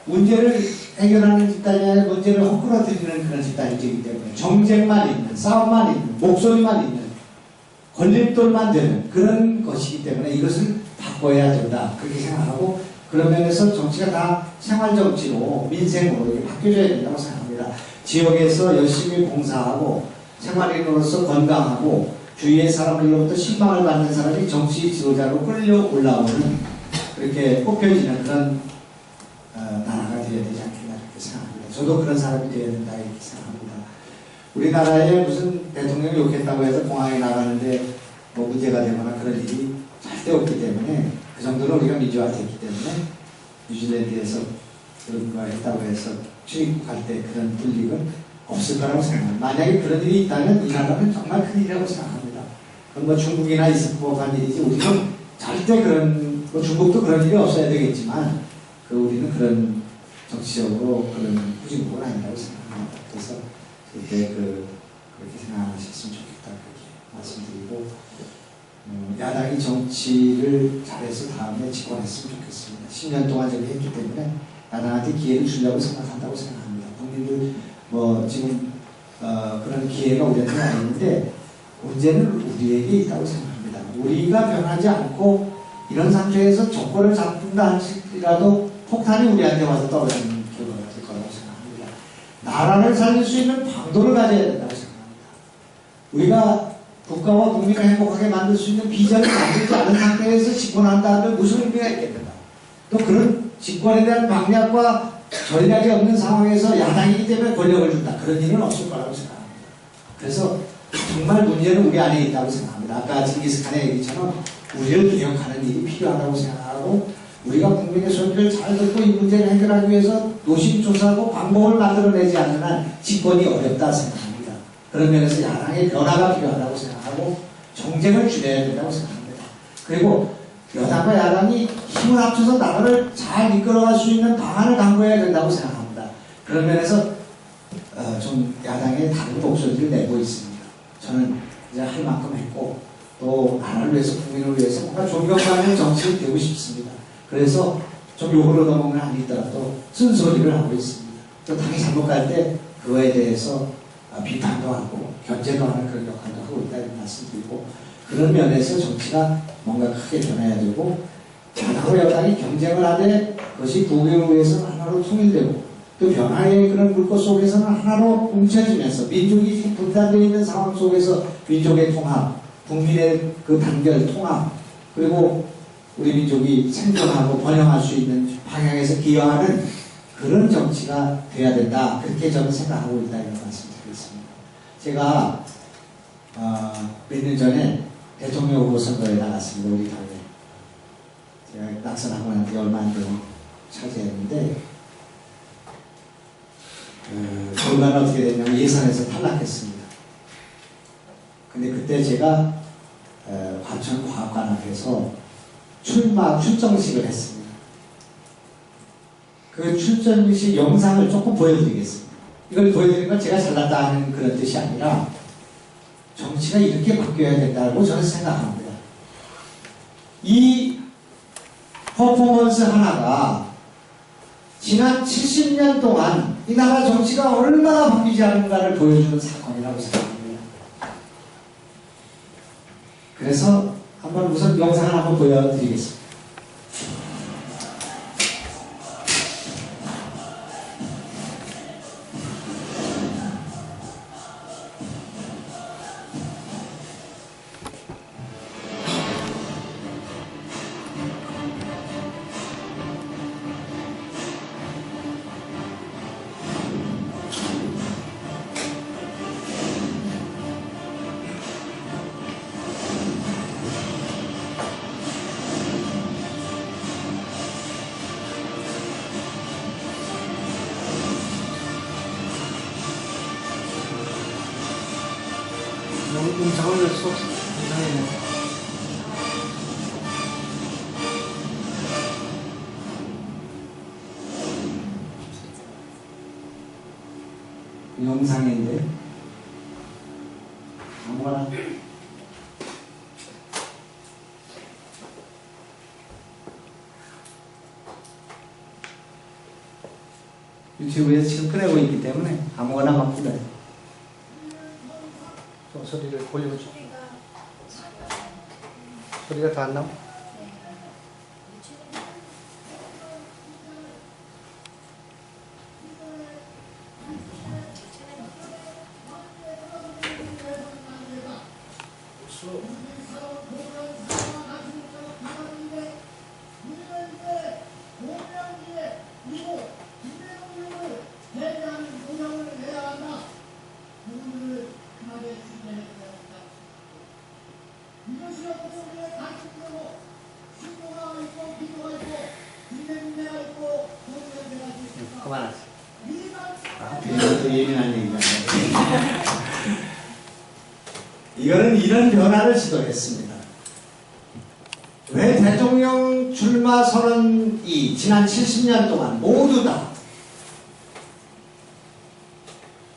문제를 해결하는 집단이 아니라 문제를 헛구러뜨리는 그런 집단이 되기 때문에 정쟁만 있는 싸움만 있는 목소리만 있는 걸림돌만 되는 그런 것이기 때문에 이것을 바꿔야 된다 그렇게 생각하고 그런 면에서 정치가 다 생활정치로 민생으로 이렇게 바뀌어져야 된다고 생각합니다. 지역에서 열심히 봉사하고 생활인으로서 건강하고 주위의 사람들로부터 신망을 받는 사람이 정치 지도자로 끌려 올라오는 그렇게 뽑혀지는 그런 나라가 되어야 되지 않겠나 그렇게 생각합니다. 저도 그런 사람이 되어야 된다 이렇게 생각합니다. 우리나라에 무슨 대통령이 욕했다고 해서 공항에 나가는데 뭐 문제가 되거나 그런 일이 절대 없기 때문에 그 정도로 우리가 민주화됐기 때문에 뉴질랜드에서 그런 거 했다고 해서 출입국할 때 그런 불이익은 없을 거라고 생각합니다. 만약에 그런 일이 있다면 이 나라는 정말 큰일이라고 생각합니다. 그건 뭐 중국이나 있을 법한 일이지 우리는 절대 그런 뭐 중국도 그런 일이 없어야 되겠지만 우리는 그런 정치적으로 그런 후진국은 아니라고 생각합니다. 그래서 그때 그렇게 생각하셨으면 좋겠다 그렇게 말씀드리고 야당이 정치를 잘해서 다음에 집권했으면 좋겠습니다. 10년 동안 저기 했기 때문에 야당한테 기회를 주려고 생각한다고 생각합니다. 국민들 뭐 지금 그런 기회가 우리한테 와 있는데 문제는 우리에게 있다고 생각합니다. 우리가 변하지 않고 이런 상태에서 정권을 잡는다 할지라도 폭탄이 우리한테 와서 떨어지는 결과가 될 거라고 생각합니다. 나라를 살릴 수 있는 방도를 가져야 된다고 생각합니다. 우리가 국가와 국민을 행복하게 만들 수 있는 비전을 만들지 않은 상태에서 집권한다면 무슨 의미가 있겠는가. 또 그런 집권에 대한 방향과 전략이 없는 상황에서 야당이기 때문에 권력을 준다. 그런 일은 없을 거라고 생각합니다. 그래서 정말 문제는 우리 안에 있다고 생각합니다. 아까 징기스칸의 얘기처럼 우리를 개혁하는 일이 필요하다고 생각하고 우리가 국민의 소리를 잘 듣고 이 문제를 해결하기 위해서 노심초사하고 방법을 만들어내지 않는 한 집권이 어렵다 생각합니다. 그런 면에서 야당의 변화가 필요하다고 생각하고 정쟁을 줄여야 된다고 생각합니다. 그리고 여당과 야당이 힘을 합쳐서 나라를 잘 이끌어갈 수 있는 방안을 강구해야 된다고 생각합니다. 그런 면에서 좀 야당의 다른 목소리를 내고 있습니다. 저는 이제 할 만큼 했고 또 나라를 위해서 국민을 위해서 뭔가 존경받는 정치를 되고 싶습니다. 그래서 좀 욕으로 넘어오면 안 있더라도 쓴소리를 하고 있습니다. 또 당이 잘못 갈 때 그거에 대해서 비판도 하고 견제도 하는 그런 역할도 하고 있다는 말씀드리고 그런 면에서 정치가 뭔가 크게 변해야 되고 야당과 여당이 경쟁을 하되 그것이 국익을 위해서는 하나로 통일되고 또 변화의 그런 물꼬 속에서는 하나로 뭉쳐지면서 민족이 분단되어 있는 상황 속에서 민족의 통합, 국민의 그 단결, 통합 그리고 우리 민족이 생존하고 번영할 수 있는 방향에서 기여하는 그런 정치가 돼야 된다. 그렇게 저는 생각하고 있다 이런 말씀드리겠습니다. 제가 몇 년 전에 대통령 후보 선거에 나갔습니다. 우리 당에. 제가 낙선하고 난 뒤 얼마 안 되고 차지했는데 결과는 어떻게 됐냐면 예선에서 탈락했습니다. 근데 그때 제가 과천과학관 앞에서 출정식을 했습니다. 그 출정식 영상을 조금 보여드리겠습니다. 이걸 보여드리는 건 제가 잘났다 하는 그런 뜻이 아니라 정치가 이렇게 바뀌어야 된다고 저는 생각합니다. 이 퍼포먼스 하나가 지난 70년 동안 이 나라 정치가 얼마나 바뀌지 않은가를 보여주는 사건이라고 생각합니다. 그래서 한번 우선 영상을 한번 보여드리겠습니다. 음성을 수 없어. 이상해요. 영상인데 아무거나 유튜브에서 지금 꺼내고 있기 때문에 아무거나 막 불러요. 소리를 볼륨을 좀. 소리가 더 안 나와? 그만하세요. 이것도 예민한 얘기가 이거는 이런 변화를 시도했습니다. 왜 대통령 출마 선언이 지난 70년 동안 모두 다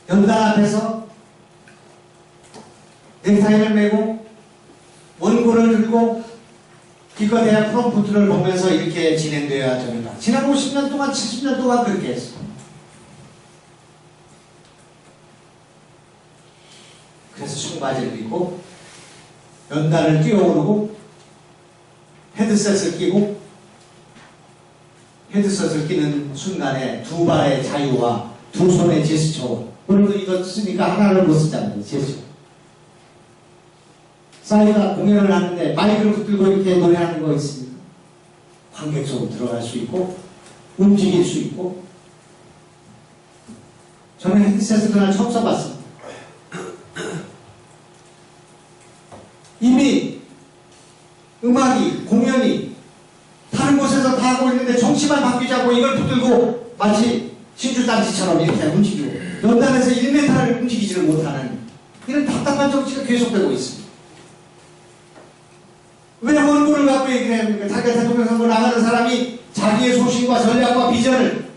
연단 앞에서 넥타이를 메고 원고를 들고 기껏해야 프롬프트를 보면서 이렇게 진행되어야 됩니다. 지난 50년 동안 70년 동안 그렇게 했어요. 청바지를 입고 연단을 뛰어오르고 헤드셋을 끼고 헤드셋을 끼는 순간에 두 발의 자유와 두 손의 제스처. 오늘도 이거 쓰니까 하나를 못 쓰잖아요. 제스처. 싸이가 공연을 하는데 마이크를 붙들고 이렇게 노래하는 거 있습니까? 관객 속으로 들어갈 수 있고 움직일 수 있고. 저는 헤드셋을 그날 처음 써봤습니다. 이미 음악이 공연이 다른 곳에서 다 하고 있는데 정치만 바뀌자고 이걸 붙들고 마치 신주단지처럼 이렇게 움직이고 연단에서 1m를 움직이지를 못하는 이런 답답한 정치가 계속되고 있습니다. 왜 원고를 갖고 얘기를 해야 합니까? 자기가 대통령 선거 나가는 사람이 자기의 소신과 전략과 비전을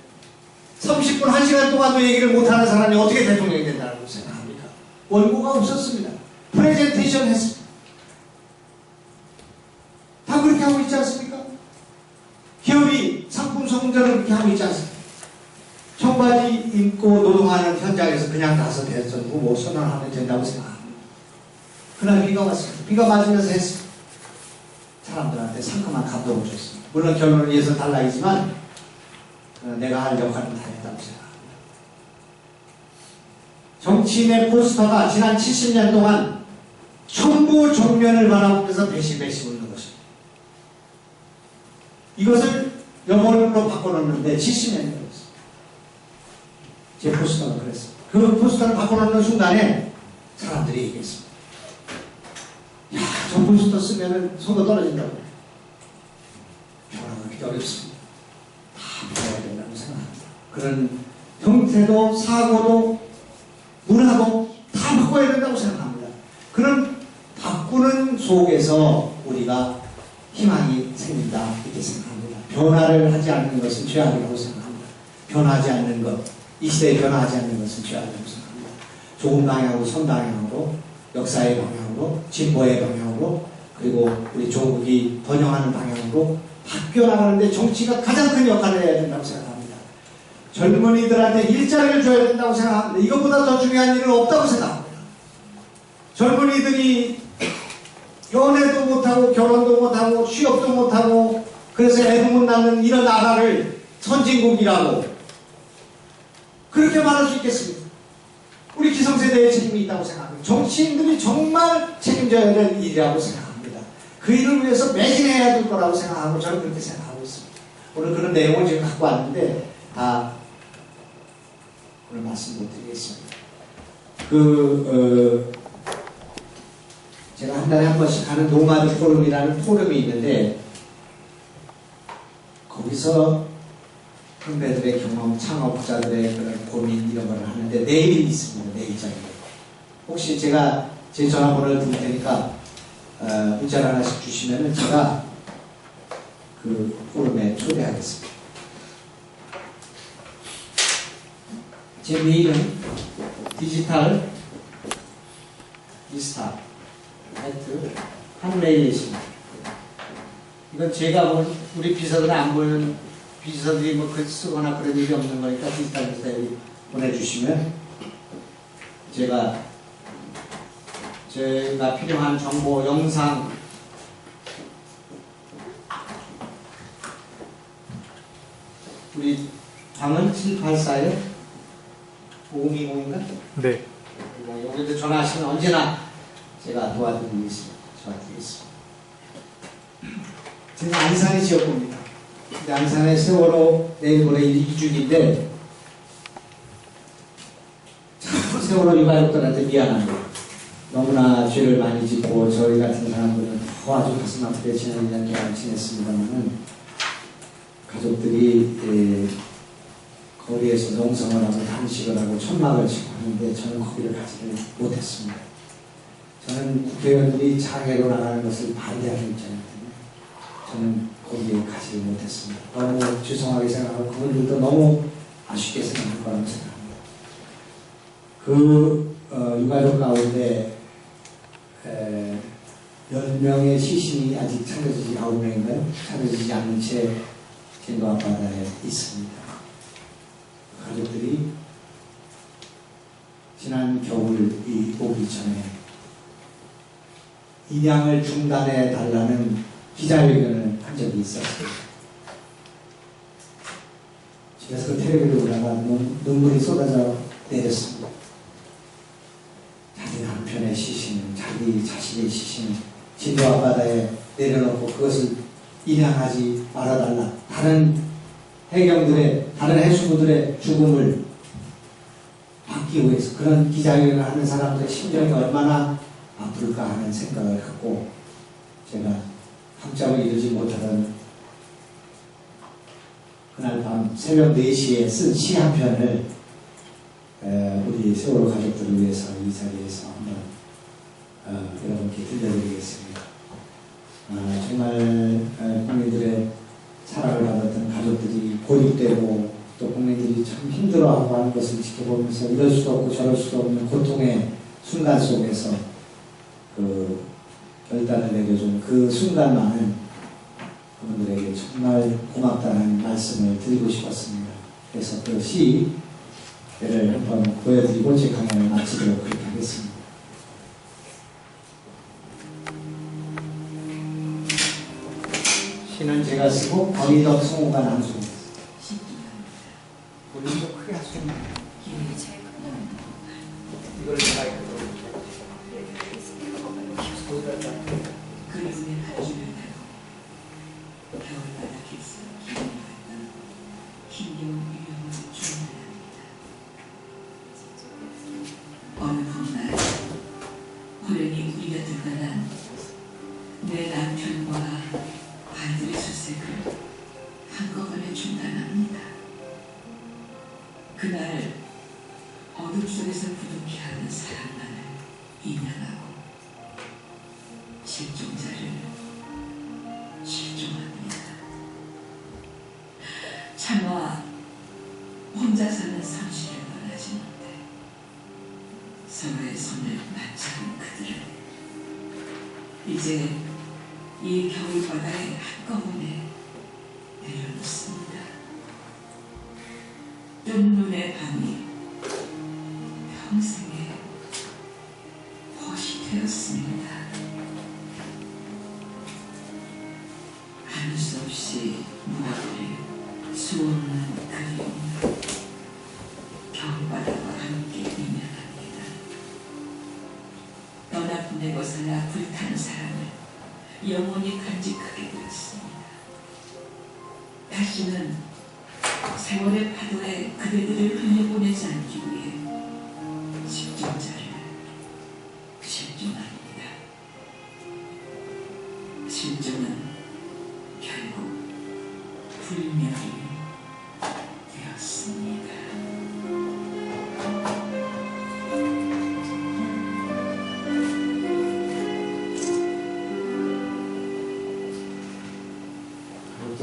30분, 1시간 동안도 얘기를 못하는 사람이 어떻게 대통령이 된다고 생각합니까? 원고가 없었습니다. 프레젠테이션 했습니다. 다 그렇게 하고 있지 않습니까? 기업이 상품 성전을 그렇게 하고 있지 않습니까? 청바지 입고 노동하는 현장에서 그냥 가서 대선 후보 선언하면 된다고 생각합니다. 그날 비가 왔습니다. 비가 맞으면서 했습니다. 사람들한테 상큼한 감동을 줬습니다. 물론 결론은 위해서 달라이지만 내가 할 역할은 다 했다고 생각합니다. 정치인의 포스터가 지난 70년 동안 전부 정면을 바라보면서 배시 웃는 것입니다. 이것을 영어로 바꿔놓는데 70년이 걸렸어요. 제 포스터가 그랬어요. 그 포스터를 바꿔놓는 순간에 사람들이 얘기했습니다. 야, 저 포스터 쓰면 속도 떨어진다고. 변화가 그렇게 어렵습니다. 다 바꿔야 된다고 생각합니다. 그런 형태도 사고도 문화도 다 바꿔야 된다고 생각합니다. 그런 바꾸는 속에서 우리가 희망이 생긴다 이렇게 생각합니다. 변화를 하지 않는 것은 죄악이라고 생각합니다. 변화하지 않는 것, 이 시대에 변화하지 않는 것은 죄악이라고 생각합니다. 좋은 방향으로, 선 방향으로, 역사의 방향으로, 진보의 방향으로, 그리고 우리 조국이 번영하는 방향으로 바뀌어 나가는데 정치가 가장 큰 역할을 해야 된다고 생각합니다. 젊은이들한테 일자리를 줘야 된다고 생각합니다. 이것보다 더 중요한 일은 없다고 생각합니다. 젊은이들이 연애도 못하고 결혼도 못하고 취업도 못하고 그래서 애도 못 낳는 이런 나라를 선진국이라고 그렇게 말할 수 있겠습니까? 우리 기성세대의 책임이 있다고 생각합니다. 정치인들이 정말 책임져야 될 일이라고 생각합니다. 그 일을 위해서 매진해야 될 거라고 생각하고 저는 그렇게 생각하고 있습니다. 오늘 그런 내용을 지금 갖고 왔는데 다 오늘 말씀 못 드리겠습니다. 제가 한 달에 한 번씩 하는 노마드 포럼이라는 포럼이 있는데 거기서 선배들의 경험, 창업자들의 그런 고민 이런 걸 하는데 내일이 있습니다. 내일장에. 혹시 제가 제 전화번호를 드릴 테니까 문자를 하나씩 주시면은 제가 그 포럼에 초대하겠습니다. 제 메일은 디지털 이스타 한 메일이 있습니다. 이건 제가 본 우리 비서들은 안 보이는 비서들이 뭐 글 쓰거나 그런 일이 없는 거니까 디지털 이스타에 보내주시면 제가 필요한 정보, 영상 우리 방은 784에 5020인가? 네. 여기도 전화하시면 언제나 제가 도와드리겠습니다. 제가 안산의 지역구입니다. 안산의 세월호 내일 모레 2주기인데 참 세월호 유가족들한테 미안합니다. 너무나 죄를 많이 짓고 저희 같은 사람들은 아주 가슴 아프게 지난 1년 동안 지냈습니다만 가족들이 거리에서 농성을 하고 단식을 하고 천막을 치고 하는데 저는 거기를 가지를 못했습니다. 저는 국회의원들이 장애로 나가는 것을 반대하는 입장이거든요. 저는 거기에 가지를 못했습니다. 너무 죄송하게 생각하고 그분들도 너무 아쉽게 생각할 거라고 생각합니다. 그 유가족 가운데 10명의 시신이 아직 찾아지지 9명인가요? 찾아지지 않은 채 진도 앞바다에 있습니다. 가족들이 지난 겨울이 오기 전에 인양을 중단해 달라는 기자회견을 한 적이 있었어요. 집에서 그 텔레비를 보다가 눈물이 쏟아져 내렸습니다. 자기 남편의 시신을, 자기 자식의 시신을 진도 앞바다에 내려놓고 그것을 인양하지 말아달라. 다른 해경들의, 다른 해수부들의 죽음을 막기 위해서 그런 기자회견을 하는 사람들의 심정이 얼마나 아플까 하는 생각을 갖고 제가 함자고 이루지 못하던 그날 밤 새벽 4시에 쓴 시 한 편을 우리 세월호 가족들을 위해서 이 자리에서 한번 여러분께 들려드리겠습니다. 정말 국민들의 사랑을 받았던 가족들이 고립되고 또 국민들이 참 힘들어하고 하는 것을 지켜보면서 이럴 수도 없고 저럴 수도 없는 고통의 순간 속에서 그 결단을 내려준 그 순간만은 그분들에게 정말 고맙다는 말씀을 드리고 싶었습니다. 그래서 그 시를 한번 보여드리고 제 강연을 마치도록 그렇게 하겠습니다. 시는 제가 쓰고 권희덕 성우가 낭송했어요. 볼륨도 크게 하시면 이걸 제가 그리움의 반주를 타고 겨울바닥에서 기분이 갔던 힘겨운 유형을 주문합니다. 어느 봄날 호련히 우리가 들어간 내 남편과 아이들의 수색을 한꺼번에 중단합니다. 그날 어둠 속에서 부둥켜 하는 사람만을 인양하고 실종자를 실종합니다. 차마 혼자 사는 상실을 원하지 못해 서로의 손을 맞잡은 그들은 이제 이 겨울바다의 한꺼번에 내려놓습니다. 뜬 눈의 밤이 평생의 벗이 되었습니다. 알 수 없이 문 앞에 수없는 그리움 겨울바다와 함께 인연합니다. 떠나보내고 살아 불타는 사랑을 영원히 간직하게 되었습니다. 다시는 세월의 파도에 그대들을 흘려보내지 않기 위해 실종자를 실종합니다. 실종은 결국 불멸이 되었습니다.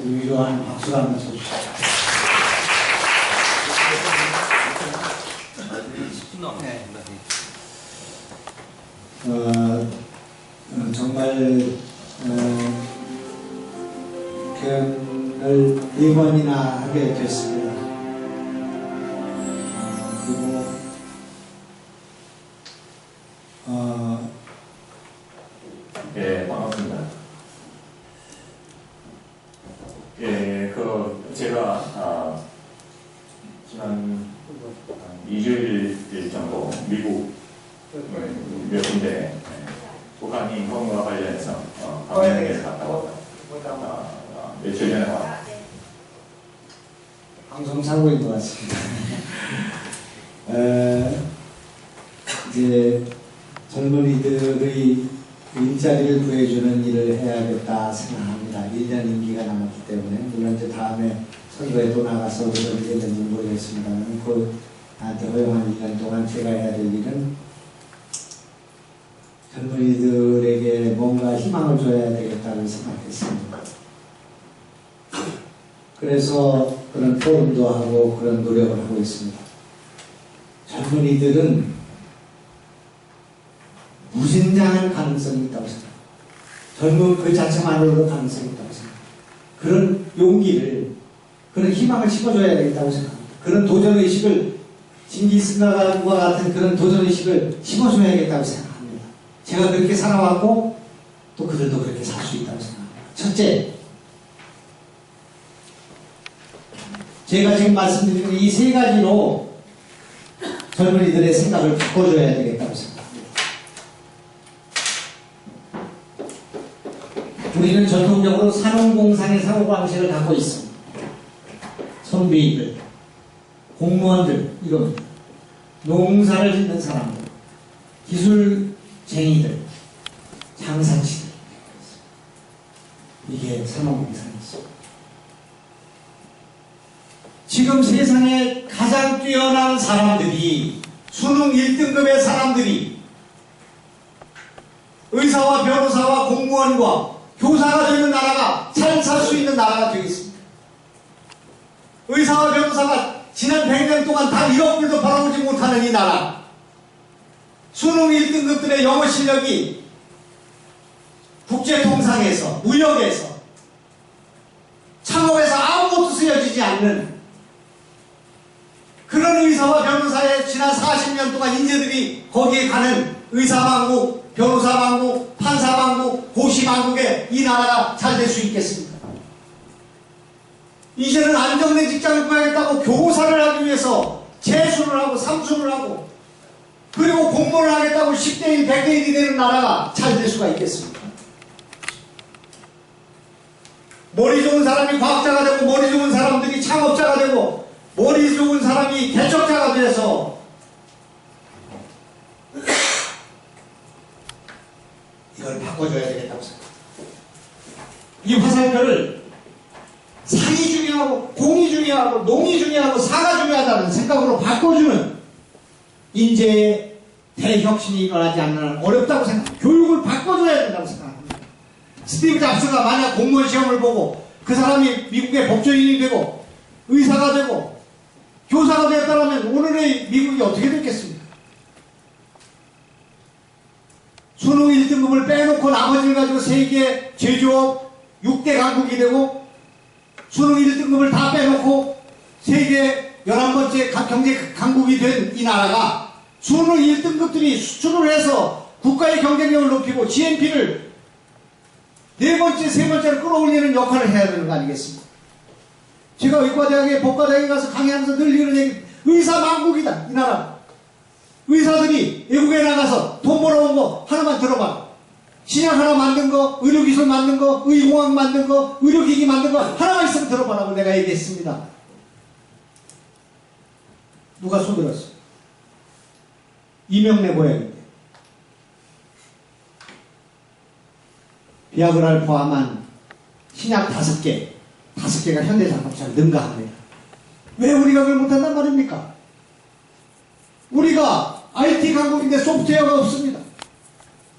위로한 박수를 한번 쳐주시죠. 정말 표현을 4번이나 하게 됐습니다. 그리고 예, 반갑습니다. 예, 제가 지난 2주일 정도 미국 몇 군데 북한이 인권과 관련해서 방송에 갔다 왔다. 며칠 전에 왔다. 방송 사고인 것 같습니다. 이제 젊은이들의 일자리를 구해주는 일을 해야겠다 생각합니다. 1년 임기가 남았기 때문에 물론 이제 다음에 선거에 또 나가서 어떻게 되는지 모르겠습니다만 그 나한테 허용한 1년 동안 제가 해야 될 일은 젊은이들에게 뭔가 희망을 줘야 되겠다고 생각했습니다. 그래서 그런 포럼도 하고 그런 노력을 하고 있습니다. 젊은이들은 무진장한 가능성이 있다고 생각합니다. 젊은 그 자체만으로도 가능성이 있다고 생각합니다. 그런 용기를, 그런 희망을 심어줘야 되겠다고 생각합니다. 그런 도전의식을, 징기스칸과 같은 그런 도전의식을 심어줘야겠다고 생각합니다. 제가 그렇게 살아왔고 또 그들도 그렇게 살 수 있다고 생각합니다. 첫째, 제가 지금 말씀드린 이 세 가지로 젊은이들의 생각을 바꿔줘야 되겠다고 생각합니다. 우리는 전통적으로 산업공상의 사고방식을 갖고 있습니다. 선비들, 공무원들, 이런 농사를 짓는 사람들, 기술쟁이들, 장사치들, 이게 산업공상이었습니다. 지금 세상에 가장 뛰어난 사람들이, 수능 1등급의 사람들이 의사와 변호사와 공무원과 교사가 되는 나라가 잘 살 수 있는 나라가 되겠습니다. 의사와 변호사가 지난 100년 동안 다 1억 불도 벌어오지 못하는 이 나라, 수능 1등급들의 영어 실력이 국제통상에서, 무역에서, 창업에서 아무것도 쓰여지지 않는 그런 의사와 변호사의 지난 40년 동안 인재들이 거기에 가는 의사방국, 변호사방국, 판사방국, 고시방국에 이 나라가 잘 될 수 있겠습니까? 이제는 안정된 직장을 구하겠다고 교사를 하기 위해서 재수를 하고 삼수를 하고 그리고 공무원을 하겠다고 10대인 100대인이 되는 나라가 잘 될 수가 있겠습니까? 머리 좋은 사람이 과학자가 되고 머리 좋은 사람들이 창업자가 되고 머리 좋은 사람이 개척자가 돼서 이걸 바꿔줘야 되겠다고 생각합니다. 이 화살표를 상이 중요하고 공이 중요하고 농이 중요하고 사가 중요하다는 생각으로 바꿔주는 인재의 대혁신이 일어나지 않는 한 어렵다고 생각합니다. 교육을 바꿔줘야 된다고 생각합니다. 스티브 잡스가 만약 공무원 시험을 보고 그 사람이 미국의 법조인이 되고 의사가 되고 교사가 되었다면 오늘의 미국이 어떻게 됐겠습니까? 수능 1등급을 빼놓고 나머지를 가지고 세계 제조업 6대 강국이 되고 수능 1등급을 다 빼놓고 세계 11번째 경제 강국이 된 이 나라가 수능 1등급들이 수출을 해서 국가의 경쟁력을 높이고 GNP를 네 번째, 세 번째로 끌어올리는 역할을 해야 되는 거 아니겠습니까? 제가 의과대학에 법과대학에 가서 강의하면서 늘 이런 얘기, 의사망국이다, 이 나라. 의사들이 외국에 나가서 돈 벌어온 거 하나만 들어봐. 신약 하나 만든 거, 의료기술 만든 거, 의공학 만든 거, 의료기기 만든 거 하나만 있으면 들어보라고 내가 얘기했습니다. 누가 손들었어? 이명래 고향인데. 비아그라를 포함한 신약 5개가 현대산업체를 능가합니다. 왜 우리가 그걸 못한단 말입니까? 우리가 IT 강국인데 소프트웨어가 없습니다.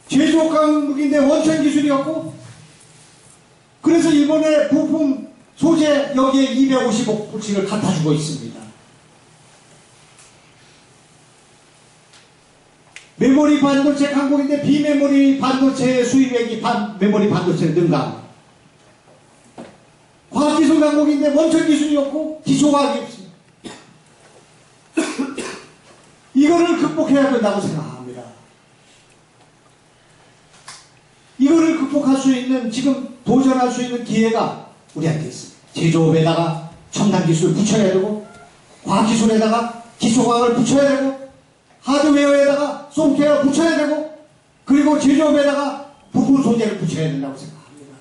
제조업 강국인데 원천 기술이 없고, 그래서 일본의 부품 소재 여기에 250억 불씩을 갖다 주고 있습니다. 메모리 반도체 강국인데 비메모리 반도체의 수입액이 메모리 반도체를 능가합니다. 과학기술 강국인데 원천 기술이 없고 기초과학이 없습니다. 이거를 극복해야 된다고 생각합니다. 이거를 극복할 수 있는, 지금 도전할 수 있는 기회가 우리한테 있습니다. 제조업에다가 첨단 기술을 붙여야 되고, 과학기술에다가 기초과학을 붙여야 되고, 하드웨어에다가 소프트웨어를 붙여야 되고, 그리고 제조업에다가 부품 소재를 붙여야 된다고 생각합니다.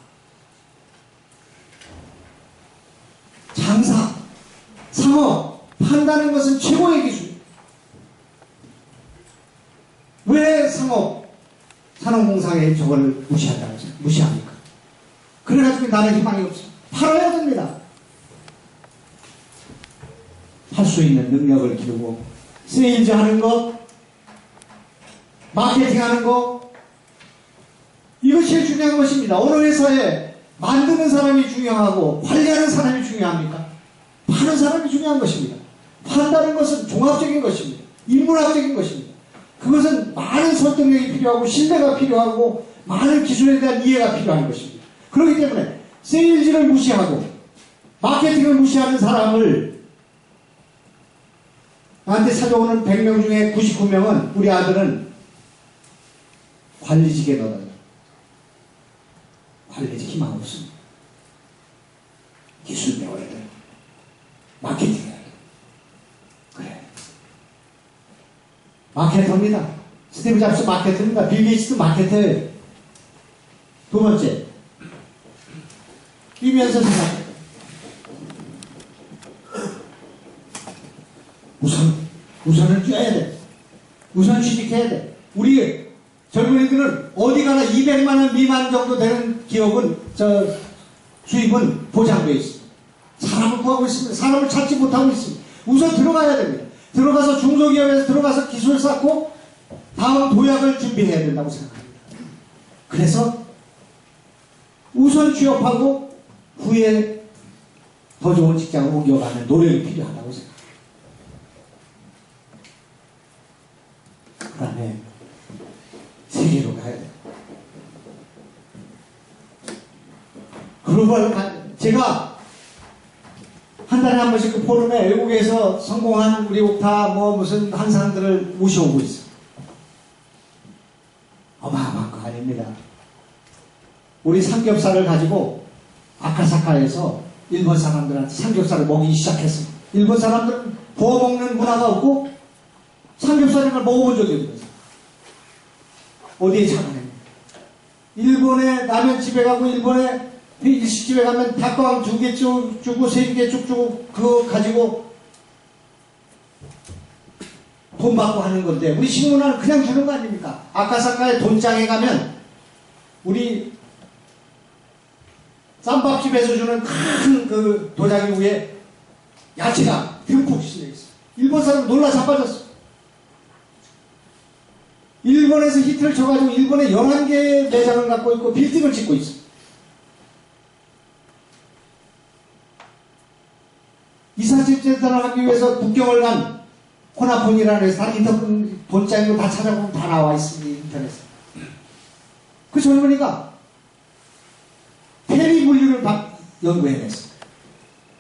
장사, 상업, 판다는 것은 최고의 기술. 왜 산업공상의 저걸 무시합니까? 그래가지고 나는 희망이 없습니다. 팔아야 됩니다. 할 수 있는 능력을 기르고, 세일즈 하는 것, 마케팅 하는 것, 이것이 제일 중요한 것입니다. 어느 회사에 만드는 사람이 중요하고 관리하는 사람이 중요합니까? 파는 사람이 중요한 것입니다. 판다는 것은 종합적인 것입니다. 인문학적인 것입니다. 그것은 많은 설득력이 필요하고 신뢰가 필요하고 많은 기술에 대한 이해가 필요한 것입니다. 그렇기 때문에 세일즈를 무시하고 마케팅을 무시하는 사람을, 나한테 찾아오는 100명 중에 99명은 우리 아들은 관리직에 넣어요. 관리지 희망 없습니다. 기술 배워야 돼. 마케팅 해야 돼. 그래. 마케터입니다. 스티브 잡스 마케터입니다. 빌 게이츠도 마케터예요. 두 번째, 뛰면서 생각해. 우선은 뛰어야 돼. 우선 취직해야 돼. 우리 젊은이들은 어디 가나 200만 원 미만 정도 되는 기업은 수입은 보장되어 있습니다. 사람을 구하고 있습니다. 사람을 찾지 못하고 있습니다. 우선 들어가야 됩니다. 들어가서 중소기업에서 들어가서 기술 쌓고 다음 도약을 준비해야 된다고 생각합니다. 그래서 우선 취업하고 후에 더 좋은 직장을 옮겨가는 노력이 필요하다고 생각합니다. 그 다음에 세계로 가야 돼요. 글로벌, 제가 한 달에 한 번씩 그 포럼에 외국에서 성공한 우리 옥타 무슨 한 사람들을 모셔오고 있어요. 어마어마한 거 아닙니다. 우리 삼겹살을 가지고 아카사카에서 일본 사람들한테 삼겹살을 먹이기 시작했습니다. 일본 사람들은 구워 먹는 문화가 없고 삼겹살을 먹어본 적이 없어요. 어디에 착안합니다. 일본에 라면집에 가고 일본에 일식집에 가면 닭강 2개 쭉 주고 3개 쭉 주고 그거 가지고 돈 받고 하는 건데 우리 식문화는 그냥 주는 거 아닙니까? 아카사카의 돈장에 가면 우리 쌈밥집에서 주는 큰 그 도자기 위에 야채가 듬뿍 씌여 있어. 일본 사람 놀라 자빠졌어. 일본에서 히트를 쳐가지고 일본에 11개의 매장을 갖고 있고 빌딩을 짓고 있어. 이사집센터를 하기 위해서 북경을 간 코나폰이라는 회사 다 인터넷 본장이고 다 찾아보면 다 나와 있습니다. 인터넷에. 그 젊은이가 페리 분류를 연구해냈어.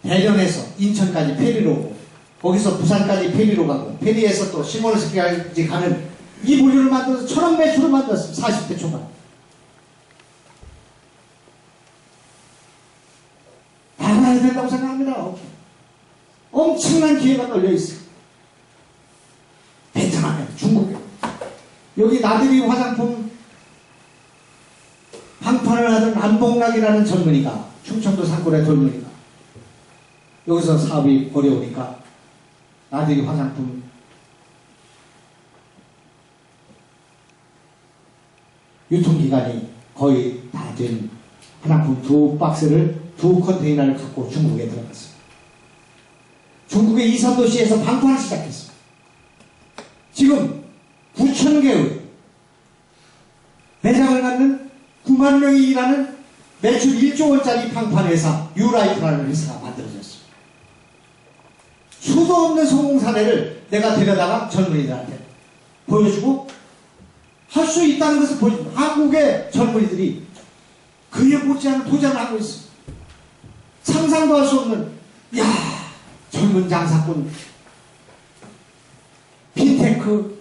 대전에서 인천까지 페리로 오고 거기서 부산까지 페리로 가고 페리에서 또 시모노스키까지 가는 이 분류를 만들어서 1,000원 매출을 만들었습니다. 40대 초반. 나가야 된다고 생각합니다. 엄청난 기회가 널려있어요. 베트남에, 중국에. 여기 나들이 화장품 방판을 하던 안봉락이라는 젊은이가 충청도 산골의 젊은이가 여기서 사업이 어려우니까 나들이 화장품 유통기간이 거의 다 된 화장품 2 컨테이너를 갖고 중국에 들어갔어요. 중국의 이산도시에서 방판을 시작했어요. 지금 9,000개의 매장을 갖는 9만 명이 일하는 매출 1조 원짜리 방판 회사 유라이트라는 회사가 만들어졌어요. 수도 없는 성공 사례를 내가 데려다가 젊은이들한테 보여주고 할 수 있다는 것을 보여주고 한국의 젊은이들이 그에 못지않은 도전을 하고 있어요. 상상도 할 수 없는 젊은 장사꾼 핀테크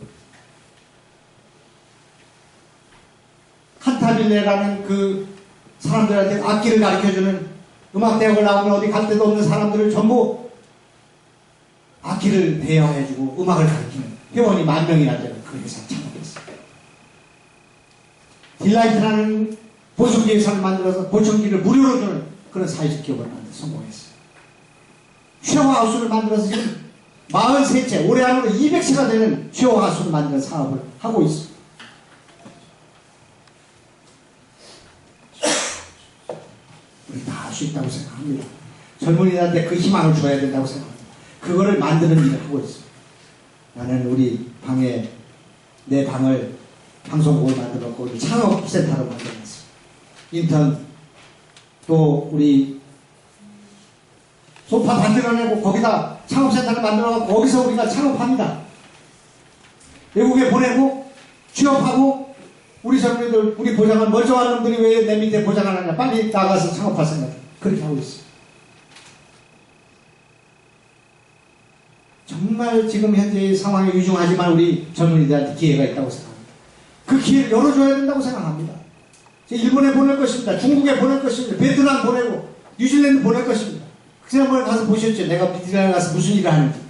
칸타빌레라는 그 사람들한테 악기를 가르쳐주는 음악대학을 나오면 어디 갈 데도 없는 사람들을 전부 악기를 대여해주고 음악을 가르치는 회원이 10,000명이나 되는 그 회사 창업했어요. 딜라이트라는 보청기 회사를 만들어서 보청기를 무료로 주는 그런 사회적 기업을 만들어 성공했어요. 쉐어하우스를 만들어서 지금 43채, 올해 안으로 200채가 되는 쉐어하우스를 만드는 사업을 하고 있어요. 우리 다 할 수 있다고 생각합니다. 젊은이들한테 그 희망을 줘야 된다고 생각합니다. 그거를 만드는 일을 하고 있어요. 나는 우리 방에, 내 방을 방송국을 만들었고 창업센터로 만들었어요. 인턴 또 우리 소파 만들어내고 거기다 창업센터를 만들어서 거기서 우리가 창업합니다. 외국에 보내고 취업하고 우리 젊은이들 우리 보장한 멀쩡한 놈들이 왜 내 밑에 보장을 하냐. 빨리 나가서 창업할 생각. 그렇게 하고 있어요. 정말 지금 현재의 상황이 유중하지만 우리 젊은이들한테 기회가 있다고 생각합니다. 그 기회를 열어줘야 된다고 생각합니다. 일본에 보낼 것입니다. 중국에 보낼 것입니다. 베트남 보내고 뉴질랜드 보낼 것입니다. 지난번에 가서 보셨죠? 내가 미국에 가서 무슨 일을 하는지.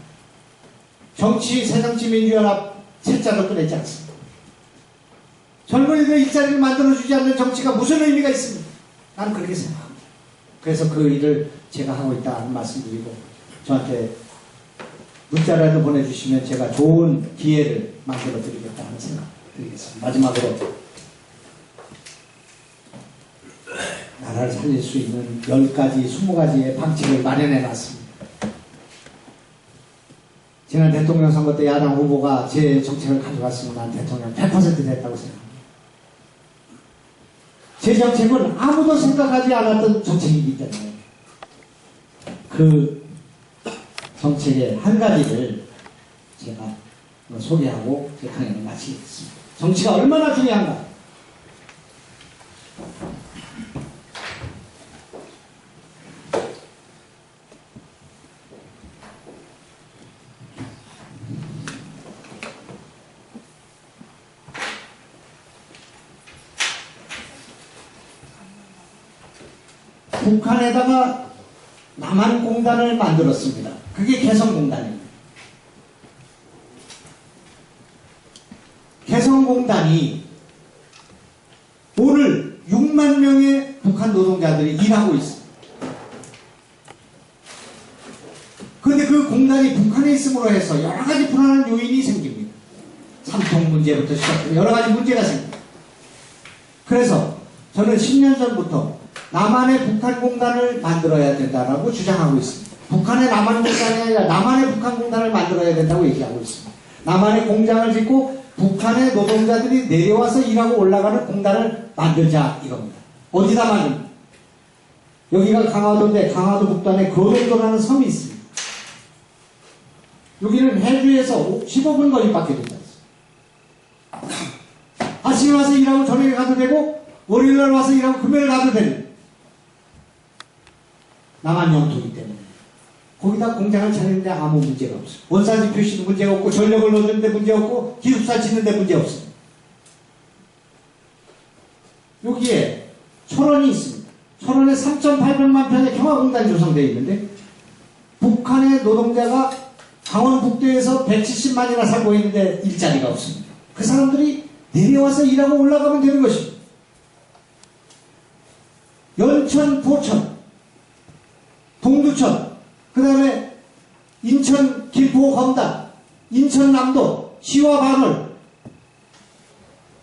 새정치민주연합 책자도 꺼냈지 않습니다. 젊은이들 일자리를 만들어주지 않는 정치가 무슨 의미가 있습니까? 나는 그렇게 생각합니다. 그래서 그 일을 제가 하고 있다는 말씀드리고, 저한테 문자라도 보내주시면 제가 좋은 기회를 만들어 드리겠다는 생각 드리겠습니다. 마지막으로 나라를 살릴 수 있는 10가지, 20가지의 방책을 마련해 놨습니다. 지난 대통령 선거 때 야당 후보가 제 정책을 가져갔으면 난 대통령 100% 됐다고 생각합니다. 제 정책은 아무도 생각하지 않았던 정책이기 때문에 그 정책의 한 가지를 제가 소개하고 제 강연을 마치겠습니다. 정치가 얼마나 중요한가? 북한에다가 남한공단을 만들었습니다. 그게 개성공단입니다. 개성공단이 오늘 6만 명의 북한 노동자들이 일하고 있습니다. 그런데 그 공단이 북한에 있음으로 해서 여러 가지 불안한 요인이 생깁니다. 삼통 문제부터 시작해서 여러 가지 문제가 생깁니다. 그래서 저는 10년 전부터 남한의 북한공단을 만들어야 된다라고 주장하고 있습니다. 북한의 남한공단이 아니라 남한의 북한공단을 만들어야 된다고 얘기하고 있습니다. 남한의 공장을 짓고 북한의 노동자들이 내려와서 일하고 올라가는 공단을 만들자 이겁니다. 어디다 만듭니까? 여기가 강화도인데 강화도 북단에 거동도라는 섬이 있습니다. 여기는 해주에서 15분 거리밖에 되지 않습니다. 아침에 와서 일하고 저녁에 가도 되고 월요일날 와서 일하고 금요일 가도 됩니다. 남한 영토이기 때문에 거기다 공장을 차리는데 아무 문제가 없어요. 원산지 표시도 문제가 없고 전력을 넣는데 문제 없고 기숙사 짓는데 문제 없습니다. 여기에 철원이 있습니다. 철원에 3,800만 평의 평화공단이 조성되어 있는데 북한의 노동자가 강원북도에서 170만이나 살고 있는데 일자리가 없습니다. 그 사람들이 내려와서 일하고 올라가면 되는 것입니다. 연천, 보천, 동두천, 그 다음에 인천, 길포, 검단, 인천, 남도, 시와 반월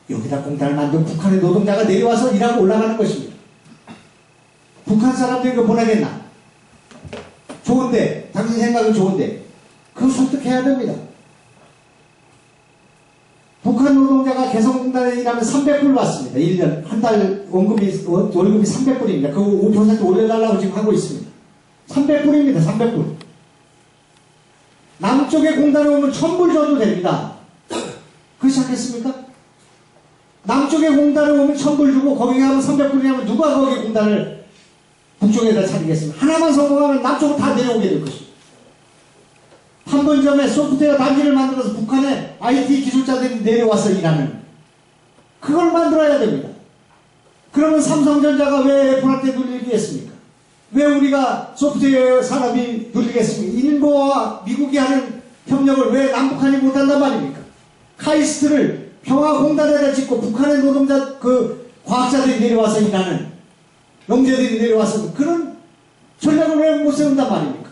여기다 공단을 만들고 북한의 노동자가 내려와서 일하고 올라가는 것입니다. 북한 사람들이 이거 보내겠나? 좋은데, 당신 생각은 좋은데 그거 설득해야 됩니다. 북한 노동자가 개성공단에 일하면 300불 받습니다. 1년 한 달 월급이 300불입니다. 그거 5% 올려달라고 지금 하고 있습니다. 300불입니다. 300불. 남쪽에 공단에 오면 1000불 줘도 됩니다. 그렇지 않겠습니까? 남쪽에 공단에 오면 1000불 주고 거기 가면 300불이라면 누가 거기 공단을 북쪽에다 차리겠습니까? 하나만 성공하면 남쪽으로 다 내려오게 될 것입니다. 판본점에 소프트웨어 단지를 만들어서 북한의 IT 기술자들이 내려와서 일하는 그걸 만들어야 됩니다. 그러면 삼성전자가 왜 애플한테 눌리겠습니까? 왜 우리가 소프트웨어 산업이 눌리겠습니까? 일본과 미국이 하는 협력을 왜 남북한이 못한단 말입니까? 카이스트를 평화공단에다 짓고 북한의 노동자 과학자들이 내려와서 일하는 영재들이 내려와서 그런 전략을 왜 못 세운단 말입니까?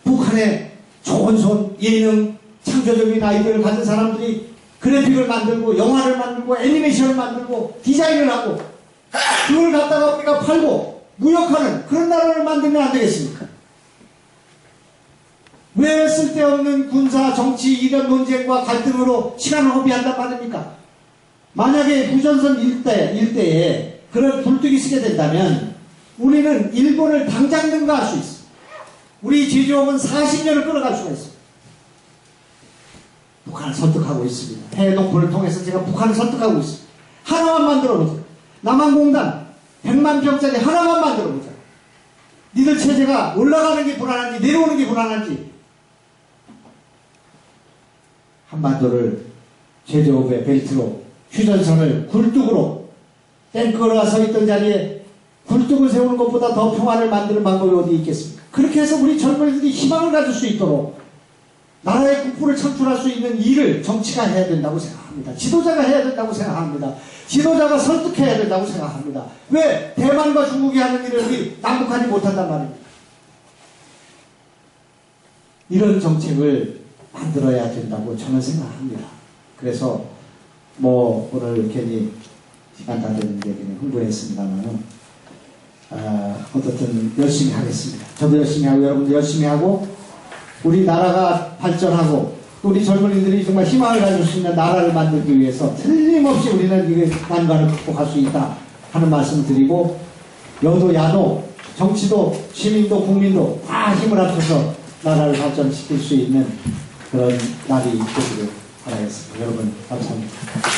북한의 좋은 손, 예능, 창조적인 아이디어를 가진 사람들이 그래픽을 만들고 영화를 만들고 애니메이션을 만들고 디자인을 하고 그걸 갖다가 우리가 팔고 무역하는 그런 나라를 만들면 안 되겠습니까? 왜 쓸데없는 군사, 정치, 이런 논쟁과 갈등으로 시간을 허비한단 말입니까? 만약에 부전선 일대에 그런 굴뚝이 쓰게 된다면 우리는 일본을 당장 능가할 수 있습니다. 우리 제조업은 40년을 끌어갈 수가 있습니다. 북한을 설득하고 있습니다. 해외 동포를 통해서 제가 북한을 설득하고 있습니다. 하나만 만들어보자. 남한공단 100만 평짜리 하나만 만들어보자. 니들 체제가 올라가는 게 불안한지 내려오는 게 불안한지 한반도를 제조업의 벨트로 휴전선을 굴뚝으로 탱크가 서 있던 자리에 굴뚝을 세우는 것보다 더 평화를 만드는 방법이 어디 있겠습니까? 그렇게 해서 우리 젊은이들이 희망을 가질 수 있도록 나라의 국부를 창출할 수 있는 일을 정치가 해야 된다고 생각합니다. 지도자가 해야 된다고 생각합니다. 지도자가 설득해야 된다고 생각합니다. 왜? 대만과 중국이 하는 일을 우리 남북하지 못한단 말입니다. 이런 정책을 만들어야 된다고 저는 생각합니다. 그래서 뭐 오늘 괜히 시간 다 됐는데 그냥 흥분했습니다만은 어떻든 열심히 하겠습니다. 저도 열심히 하고 여러분도 열심히 하고 우리 나라가 발전하고 또 우리 젊은이들이 정말 희망을 가질 수 있는 나라를 만들기 위해서 틀림없이 우리는 이 난관을 극복할 수 있다 하는 말씀을 드리고 여도 야도 정치도 시민도 국민도 다 힘을 합쳐서 나라를 발전시킬 수 있는 그런 날이 되기를 바라겠습니다. 여러분 감사합니다.